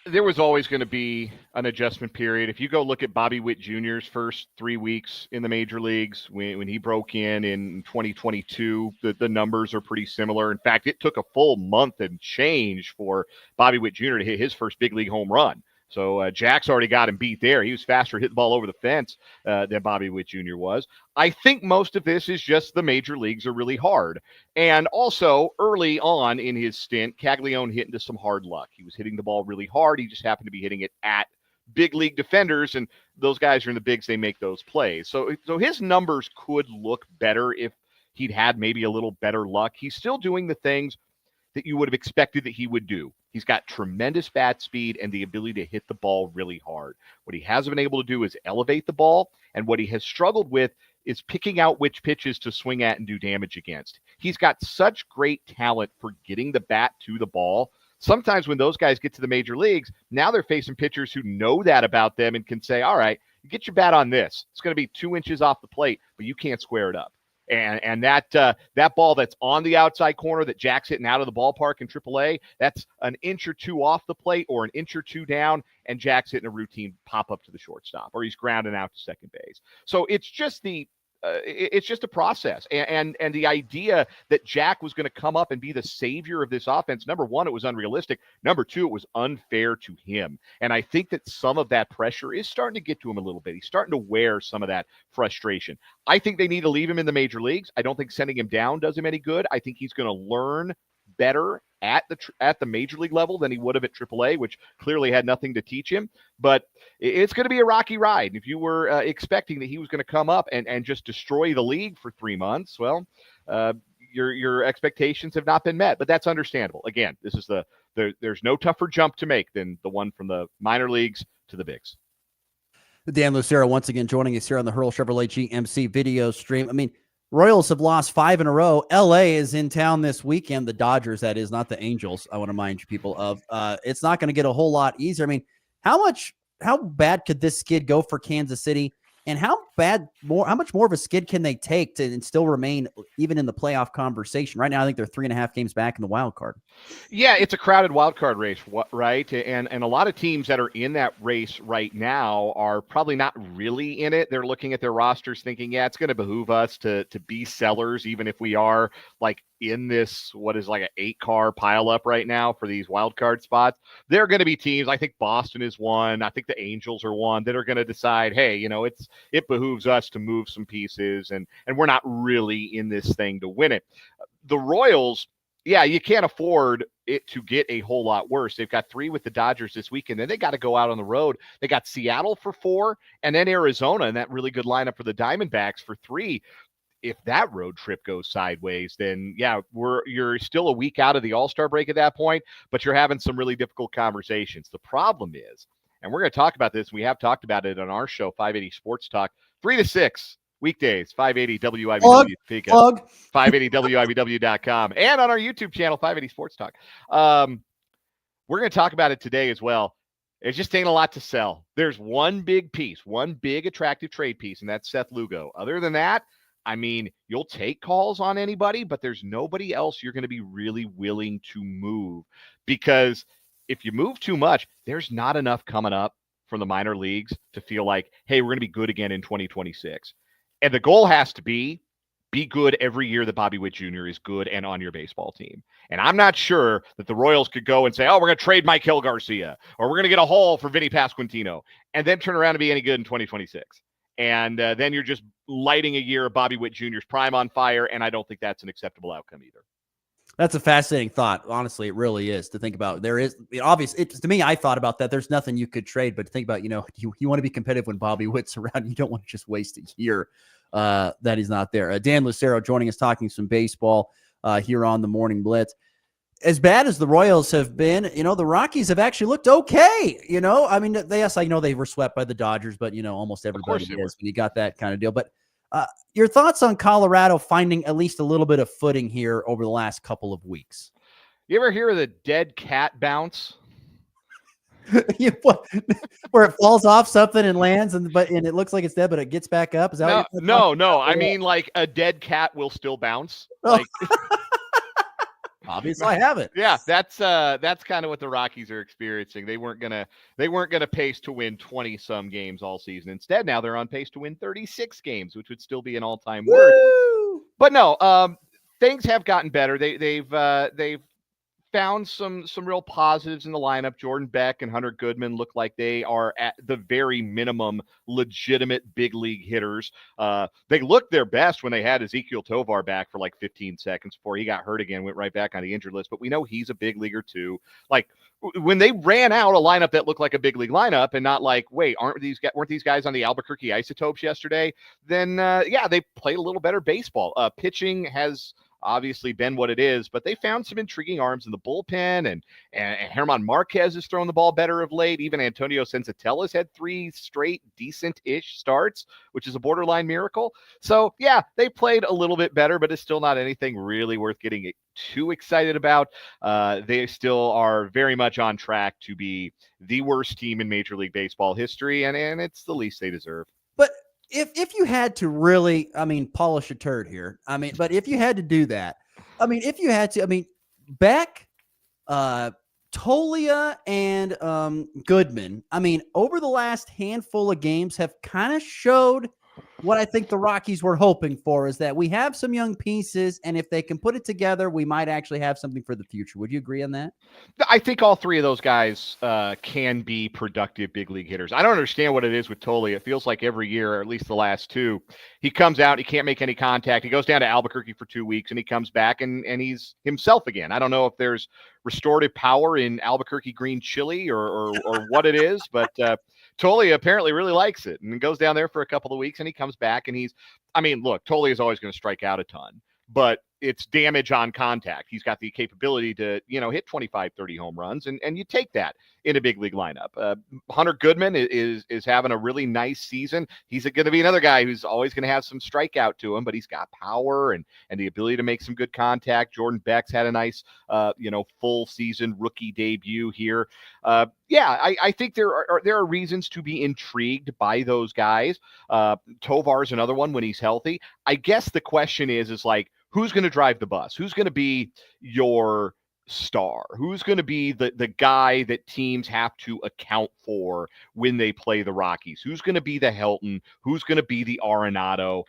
There was always going to be an adjustment period. If you go look at Bobby Witt Jr.'s first 3 weeks in the major leagues, when he broke in 2022, the numbers are pretty similar. In fact, it took a full month and change for Bobby Witt Jr. to hit his first big league home run. So Jack's already got him beat there. He was faster, hit the ball over the fence than Bobby Witt Jr. was. I think most of this is just the major leagues are really hard. And also, early on in his stint, Caglione hit into some hard luck. He was hitting the ball really hard. He just happened to be hitting it at big league defenders, and those guys are in the bigs. They make those plays. So his numbers could look better if he'd had maybe a little better luck. He's still doing the things that you would have expected that he would do. He's got tremendous bat speed and the ability to hit the ball really hard. What he hasn't been able to do is elevate the ball, and what he has struggled with is picking out which pitches to swing at and do damage against. He's got such great talent for getting the bat to the ball. Sometimes when those guys get to the major leagues, now they're facing pitchers who know that about them and can say, all right, get your bat on this. It's going to be 2 inches off the plate, but you can't square it up. And that ball that's on the outside corner that Jack's hitting out of the ballpark in AAA, that's an inch or 2 off the plate or an inch or 2 down, and Jack's hitting a routine pop up to the shortstop, or he's grounding out to second base. So it's just a process. And the idea that Jack was going to come up and be the savior of this offense, number one, it was unrealistic. Number two, it was unfair to him. And I think that some of that pressure is starting to get to him a little bit. He's starting to wear some of that frustration. I think they need to leave him in the major leagues. I don't think sending him down does him any good. I think he's going to learn better at the major league level than he would have at AAA, which clearly had nothing to teach him. But it's going to be a rocky ride. And if you were expecting that he was going to come up and just destroy the league for 3 months, well, your expectations have not been met. But that's understandable. Again, this is there's no tougher jump to make than the one from the minor leagues to the bigs. Dan Lucero once again joining us here on the Hurl Chevrolet GMC video stream. I mean, Royals have lost 5 in a row. LA is in town this weekend. The Dodgers, that is, not the Angels. I want to remind you people of. It's not going to get a whole lot easier. I mean, how bad could this skid go for Kansas City? And how much more of a skid can they take and still remain even in the playoff conversation? Right now, I think they're 3.5 games back in the wild card. Yeah, it's a crowded wild card race, right? And a lot of teams that are in that race right now are probably not really in it. They're looking at their rosters thinking, yeah, it's going to behoove us to be sellers, even if we are like in this, what is like an 8-car pileup right now for these wild card spots. There are going to be teams, I think Boston is one, I think the Angels are one, that are going to decide, hey, it behooves us to move some pieces, and we're not really in this thing to win it. The Royals, yeah, you can't afford it to get a whole lot worse. They've got 3 with the Dodgers this weekend. Then they got to go out on the road. They got Seattle for 4, and then Arizona, and that really good lineup for the Diamondbacks for 3. If that road trip goes sideways, then yeah, you're still a week out of the All-Star break at that point, but you're having some really difficult conversations. The problem is, and we're going to talk about this, we have talked about it on our show, 580 Sports Talk, 3 to 6 weekdays, 580 WIBW, 580WIBW.com, and on our YouTube channel, 580 Sports Talk. We're going to talk about it today as well. It just ain't a lot to sell. There's one big piece, one big attractive trade piece, and that's Seth Lugo. Other than that, I mean, you'll take calls on anybody, but there's nobody else you're going to be really willing to move, because if you move too much, there's not enough coming up from the minor leagues to feel like, hey, we're going to be good again in 2026. And the goal has to be good every year that Bobby Witt Jr. is good and on your baseball team. And I'm not sure that the Royals could go and say, oh, we're going to trade Maikel Garcia, or we're going to get a haul for Vinny Pasquantino, and then turn around and be any good in 2026. And then you're just lighting a year of Bobby Witt Jr.'s prime on fire, and I don't think that's an acceptable outcome either. That's a fascinating thought. Honestly, it really is to think about. There is obviously, to me, I thought about that. There's nothing you could trade, but to think about, you want to be competitive when Bobby Witt's around. You don't want to just waste a year that he's not there. Dan Lucero joining us, talking some baseball here on the Morning Blitz. As bad as the Royals have been, the Rockies have actually looked okay. I mean, yes, I know they were swept by the Dodgers, but almost everybody is when you got that kind of deal. But your thoughts on Colorado finding at least a little bit of footing here over the last couple of weeks? You ever hear of the dead cat bounce? Where it falls off something and lands, and it looks like it's dead, but it gets back up. Is that no? I mean, like a dead cat will still bounce. Like. Obviously, I haven't. Yeah, that's kind of what the Rockies are experiencing. They weren't gonna pace to win 20 some games all season. Instead, now they're on pace to win 36 games, which would still be an all-time worst. But no, things have gotten better. They've found some real positives in the lineup. Jordan Beck and Hunter Goodman look like they are at the very minimum legitimate big league hitters. They looked their best when they had Ezekiel Tovar back for like 15 seconds before he got hurt again, went right back on the injured list. But we know he's a big leaguer too. Like when they ran out a lineup that looked like a big league lineup and not like, wait, weren't these guys on the Albuquerque Isotopes yesterday? Then yeah, they played a little better baseball. Pitching has obviously been what it is, but they found some intriguing arms in the bullpen, and Herman Marquez has thrown the ball better of late. Even Antonio Senzatella's had 3 straight decent-ish starts, which is a borderline miracle. So yeah, they played a little bit better, but it's still not anything really worth getting too excited about. They still are very much on track to be the worst team in Major League Baseball history, and it's the least they deserve. But if you had to really, polish a turd here, but if you had to do that, Beck, Tolia, and Goodman, over the last handful of games have kind of showed what I think the Rockies were hoping for, is that we have some young pieces, and if they can put it together, we might actually have something for the future. Would you agree on that? I think all 3 of those guys can be productive big league hitters. I don't understand what it is with Tolia. It feels like every year, or at least the last 2, he comes out, he can't make any contact. He goes down to Albuquerque for 2 weeks, and he comes back, and he's himself again. I don't know if there's restorative power in Albuquerque green chili or what it is, but Tolia apparently really likes it and goes down there for a couple of weeks, and he comes back, and look, Tolia is always going to strike out a ton, but it's damage on contact. He's got the capability to, hit 25, 30 home runs, and you take that in a big league lineup. Hunter Goodman is having a really nice season. He's going to be another guy who's always going to have some strikeout to him, but he's got power and the ability to make some good contact. Jordan Beck's had a nice, full season rookie debut here. I think there are reasons to be intrigued by those guys. Tovar's another one when he's healthy. I guess the question is like, who's going to drive the bus? Who's going to be your star? Who's going to be the guy that teams have to account for when they play the Rockies? Who's going to be the Helton? Who's going to be the Arenado?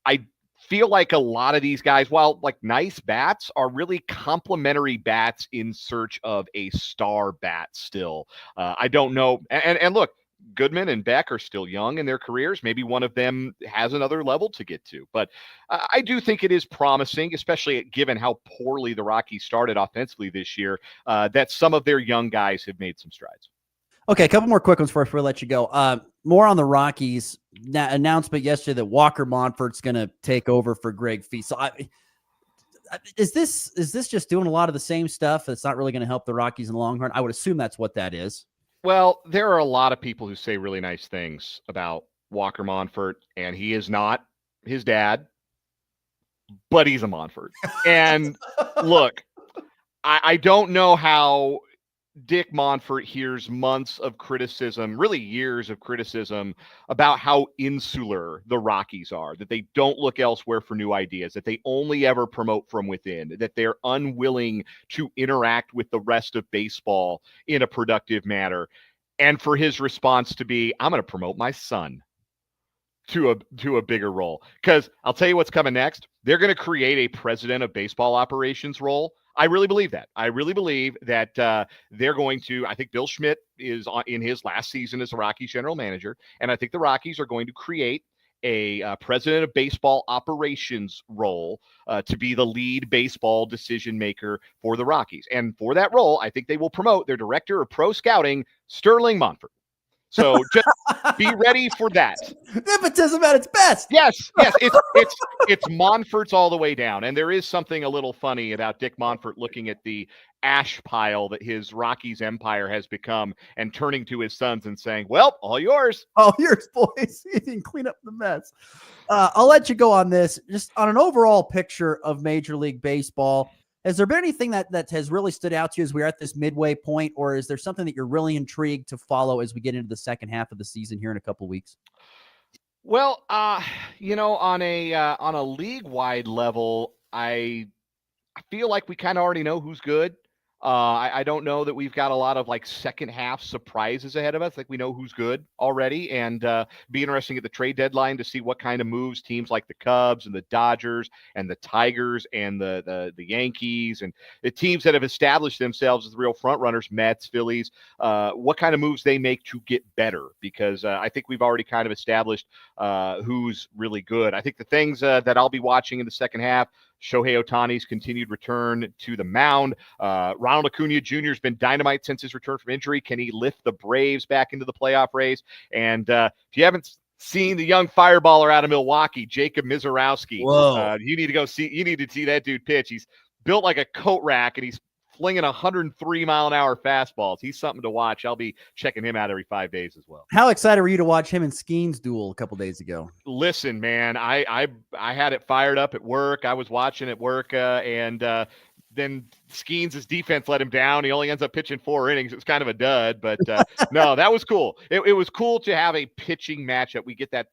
I feel like a lot of these guys, while like nice bats, are really complementary bats in search of a star bat still. I don't know. And look, Goodman and Beck are still young in their careers. Maybe one of them has another level to get to. But I do think it is promising, especially given how poorly the Rockies started offensively this year, that some of their young guys have made some strides. Okay, a couple more quick ones before we let you go. More on the Rockies. Announcement yesterday that Walker Monfort's going to take over for Greg Fee. So is this just doing a lot of the same stuff that's not really going to help the Rockies in the long run? I would assume that's what that is. Well, there are a lot of people who say really nice things about Walker Monfort, and he is not his dad, but he's a Monfort. And look, I don't know how Dick Monfort hears months of criticism, really years of criticism, about how insular the Rockies are, that they don't look elsewhere for new ideas, that they only ever promote from within, that they're unwilling to interact with the rest of baseball in a productive manner. And for his response to be, I'm going to promote my son to a bigger role. Because I'll tell you what's coming next. They're going to create a president of baseball operations role. I really believe that. I really believe that they're going to, I think Bill Schmidt is in his last season as a Rockies general manager, and I think the Rockies are going to create a president of baseball operations role to be the lead baseball decision maker for the Rockies. And for that role, I think they will promote their director of pro scouting, Sterling Monfort. So just be ready for that. Nepotism at its best. Yes, it's Monfort's all the way down. And there is something a little funny about Dick Monfort looking at the ash pile that his Rockies empire has become and turning to his sons and saying, well, all yours. All yours, boys. You can clean up the mess. I'll let you go on this. Just on an overall picture of Major League Baseball, has there been anything that has really stood out to you as we're at this midway point, or is there something that you're really intrigued to follow as we get into the second half of the season here in a couple of weeks? Well, on a league-wide level, I feel like we kind of already know who's good. I don't know that we've got a lot of like second half surprises ahead of us. Like we know who's good already, and be interesting at the trade deadline to see what kind of moves teams like the Cubs and the Dodgers and the Tigers and the Yankees and the teams that have established themselves as the real front runners, Mets, Phillies, what kind of moves they make to get better, because I think we've already kind of established who's really good. I think the things that I'll be watching in the second half, Shohei Ohtani's continued return to the mound. Ronald Acuna Jr. has been dynamite since his return from injury. Can he lift the Braves back into the playoff race? And if you haven't seen the young fireballer out of Milwaukee, Jacob Mizorowski, you need to see that dude pitch. He's built like a coat rack, and he's flinging 103-mile-an-hour fastballs. He's something to watch. I'll be checking him out every 5 days as well. How excited were you to watch him and Skeens duel a couple days ago? Listen, man, I had it fired up at work. I was watching at work, and then Skeens' defense let him down. He only ends up pitching 4 innings. It was kind of a dud, but no, that was cool. It was cool to have a pitching matchup. We get that.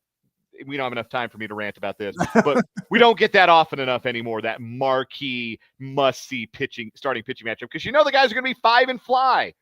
We don't have enough time for me to rant about this, but we don't get that often enough anymore, that marquee must-see starting pitching matchup, because the guys are going to be 5 and fly.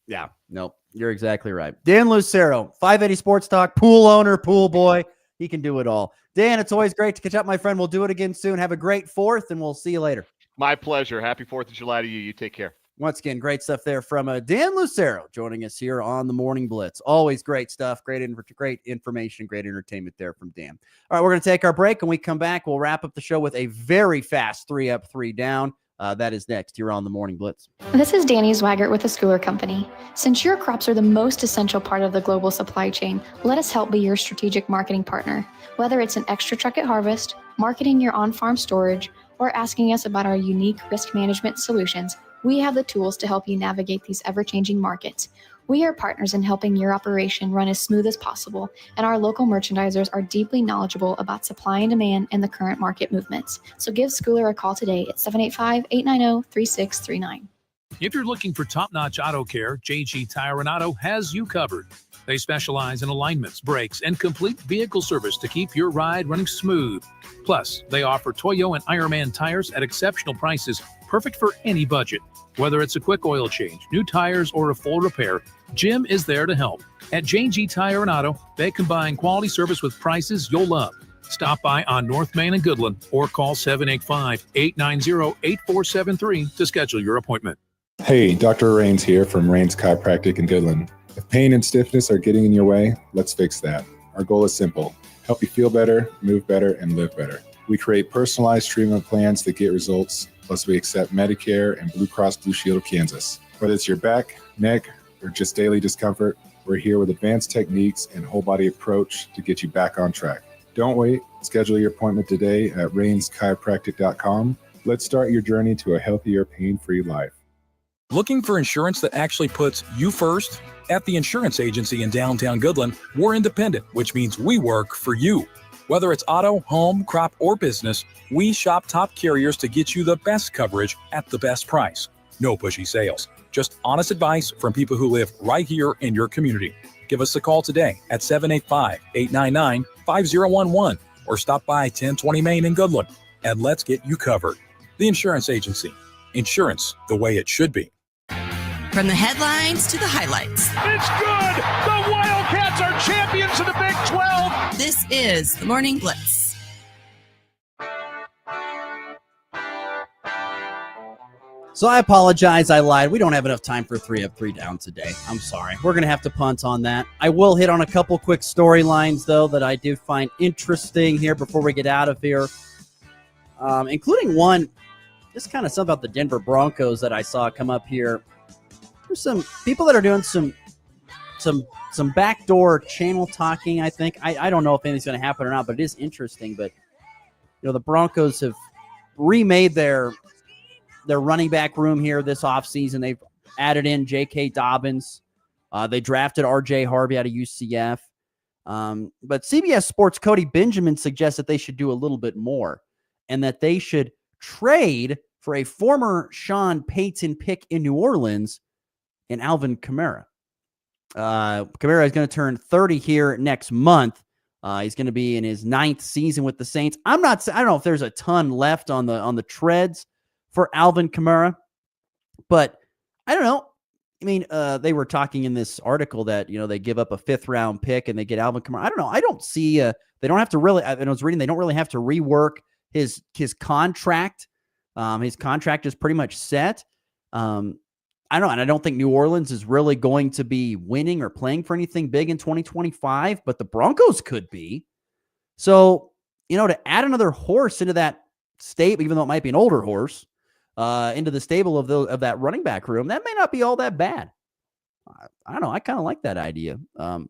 Yeah, nope, you're exactly right. Dan Lucero, 580 Sports Talk, pool owner, pool boy. He can do it all. Dan, it's always great to catch up, my friend. We'll do it again soon. Have a great 4th, and we'll see you later. My pleasure. Happy 4th of July to you. You take care. Once again, great stuff there from Dan Lucero joining us here on the Morning Blitz. Always great stuff, great information, great entertainment there from Dan. All right, we're going to take our break. When we come back, we'll wrap up the show with a very fast 3 up, 3 down. That is next here on the Morning Blitz. This is Danny Zwaggart with the Schooler Company. Since your crops are the most essential part of the global supply chain, let us help be your strategic marketing partner. Whether it's an extra truck at harvest, marketing your on-farm storage, or asking us about our unique risk management solutions, we have the tools to help you navigate these ever-changing markets. We are partners in helping your operation run as smooth as possible, and our local merchandisers are deeply knowledgeable about supply and demand and the current market movements. So give Schooler a call today at 785-890-3639. If you're looking for top-notch auto care, JG Tire and Auto has you covered. They specialize in alignments, brakes, and complete vehicle service to keep your ride running smooth. Plus, they offer Toyo and Ironman tires at exceptional prices, perfect for any budget. Whether it's a quick oil change, new tires, or a full repair, Jim is there to help. At JG Tire and Auto, they combine quality service with prices you'll love. Stop by on North Main and Goodland or call 785-890-8473 to schedule your appointment. Hey, Dr. Rains here from Rains Chiropractic in Goodland. If pain and stiffness are getting in your way, let's fix that. Our goal is simple: help you feel better, move better, and live better. We create personalized treatment plans that get results, plus we accept Medicare and Blue Cross Blue Shield of Kansas. Whether it's your back, neck, or just daily discomfort, we're here with advanced techniques and whole body approach to get you back on track. Don't wait. Schedule your appointment today at rainschiropractic.com. Let's start your journey to a healthier, pain-free life. Looking for insurance that actually puts you first? At the insurance agency in downtown Goodland, we're independent, which means we work for you. Whether it's auto, home, crop, or business, we shop top carriers to get you the best coverage at the best price. No pushy sales, just honest advice from people who live right here in your community. Give us a call today at 785-899-5011 or stop by 1020 Main in Goodland and let's get you covered. The insurance agency. Insurance the way it should be. From the headlines to the highlights. It's good! The Wildcats are champions of the Big 12! This is the Morning Blitz. So I apologize, I lied. We don't have enough time for 3 up, 3 down today. I'm sorry. We're going to have to punt on that. I will hit on a couple quick storylines, though, that I do find interesting here before we get out of here, including one, just kind of something about the Denver Broncos that I saw come up here. There's some people that are doing some backdoor channel talking, I think. I don't know if anything's going to happen or not, but it is interesting. But, you know, the Broncos have remade their running back room here this offseason. They've added in J.K. Dobbins. They drafted R.J. Harvey out of UCF. But CBS Sports' Cody Benjamin suggests that they should do a little bit more and that they should trade for a former Sean Payton pick in New Orleans in Alvin Kamara. Kamara is going to turn 30 here next month. He's going to be in his 9th season with the Saints. I don't know if there's a ton left on the treads for Alvin Kamara, but I don't know. I mean, they were talking in this article that, you know, they give up a 5th round pick and they get Alvin Kamara. I don't know. I don't see, they don't have to really, I was reading, they don't really have to rework his contract. His contract is pretty much set. I don't know, and I don't think New Orleans is really going to be winning or playing for anything big in 2025, but the Broncos could be. So, you know, to add another horse into that stable, even though it might be an older horse, into the stable of that running back room, that may not be all that bad. I don't know. I kind of like that idea.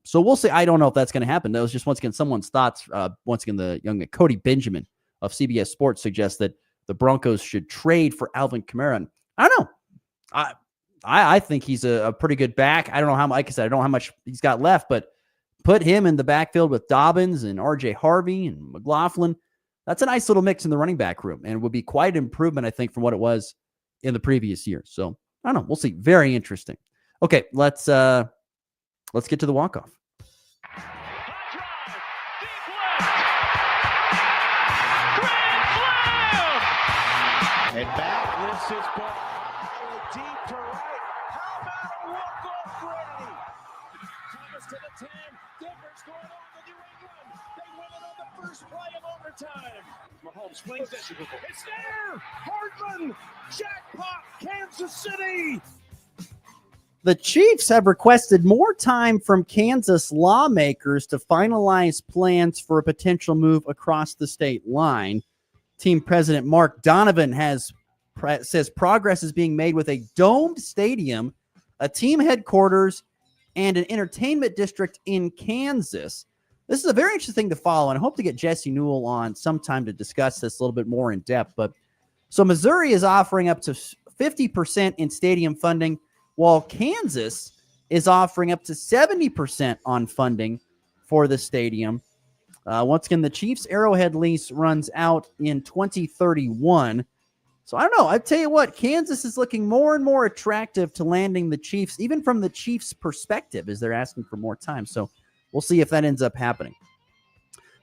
So we'll see. I don't know if that's going to happen. That was just, once again, someone's thoughts. Once again, the young Cody Benjamin of CBS Sports suggests that the Broncos should trade for Alvin Kamara. And I don't know. I think he's a pretty good back. I don't know how, like I said, I don't know how much he's got left, but put him in the backfield with Dobbins and R.J. Harvey and McLaughlin. That's a nice little mix in the running back room and would be quite an improvement, I think, from what it was in the previous year. So I don't know. We'll see. Very interesting. Okay, let's get to the walk-off. And back lifts his ball deep to right. How about a walk-off Brady? Thomas to the 10. Denver's going on to New England. They win it on the first play of overtime. Mahomes swings it. It's there. Hardman. Jackpot. Kansas City. The Chiefs have requested more time from Kansas lawmakers to finalize plans for a potential move across the state line. Team president Mark Donovan says progress is being made with a domed stadium, a team headquarters, and an entertainment district in Kansas. This is a very interesting thing to follow, and I hope to get Jesse Newell on sometime to discuss this a little bit more in depth. But So Missouri is offering up to 50% in stadium funding, while Kansas is offering up to 70% on funding for the stadium. Once again, the Chiefs' Arrowhead lease runs out in 2031. So I don't know. I tell you what, Kansas is looking more and more attractive to landing the Chiefs, even from the Chiefs' perspective, as they're asking for more time. So we'll see if that ends up happening.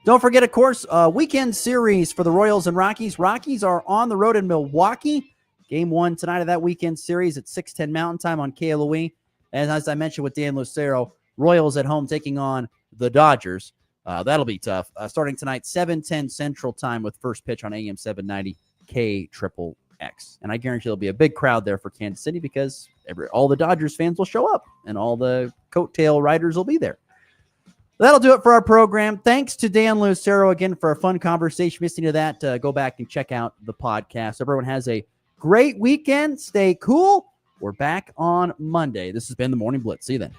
Don't forget, of course, weekend series for the Royals and Rockies. Rockies are on the road in Milwaukee. Game 1 tonight of that weekend series at 6:10 Mountain Time on KLOE. And as I mentioned with Dan Lucero, Royals at home taking on the Dodgers. That'll be tough. Starting tonight, 7:10 Central Time with first pitch on AM 790 KXXX. And I guarantee there'll be a big crowd there for Kansas City because all the Dodgers fans will show up and all the coattail riders will be there. That'll do it for our program. Thanks to Dan Lucero again for a fun conversation. Missing to that, go back and check out the podcast. Everyone has a great weekend. Stay cool. We're back on Monday. This has been the Morning Blitz. See you then.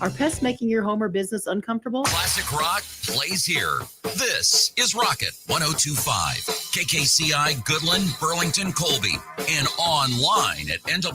Are pests making your home or business uncomfortable? Classic rock plays here. This is Rocket 102.5, KKCI, Goodland, Burlington, Colby, and online at NW.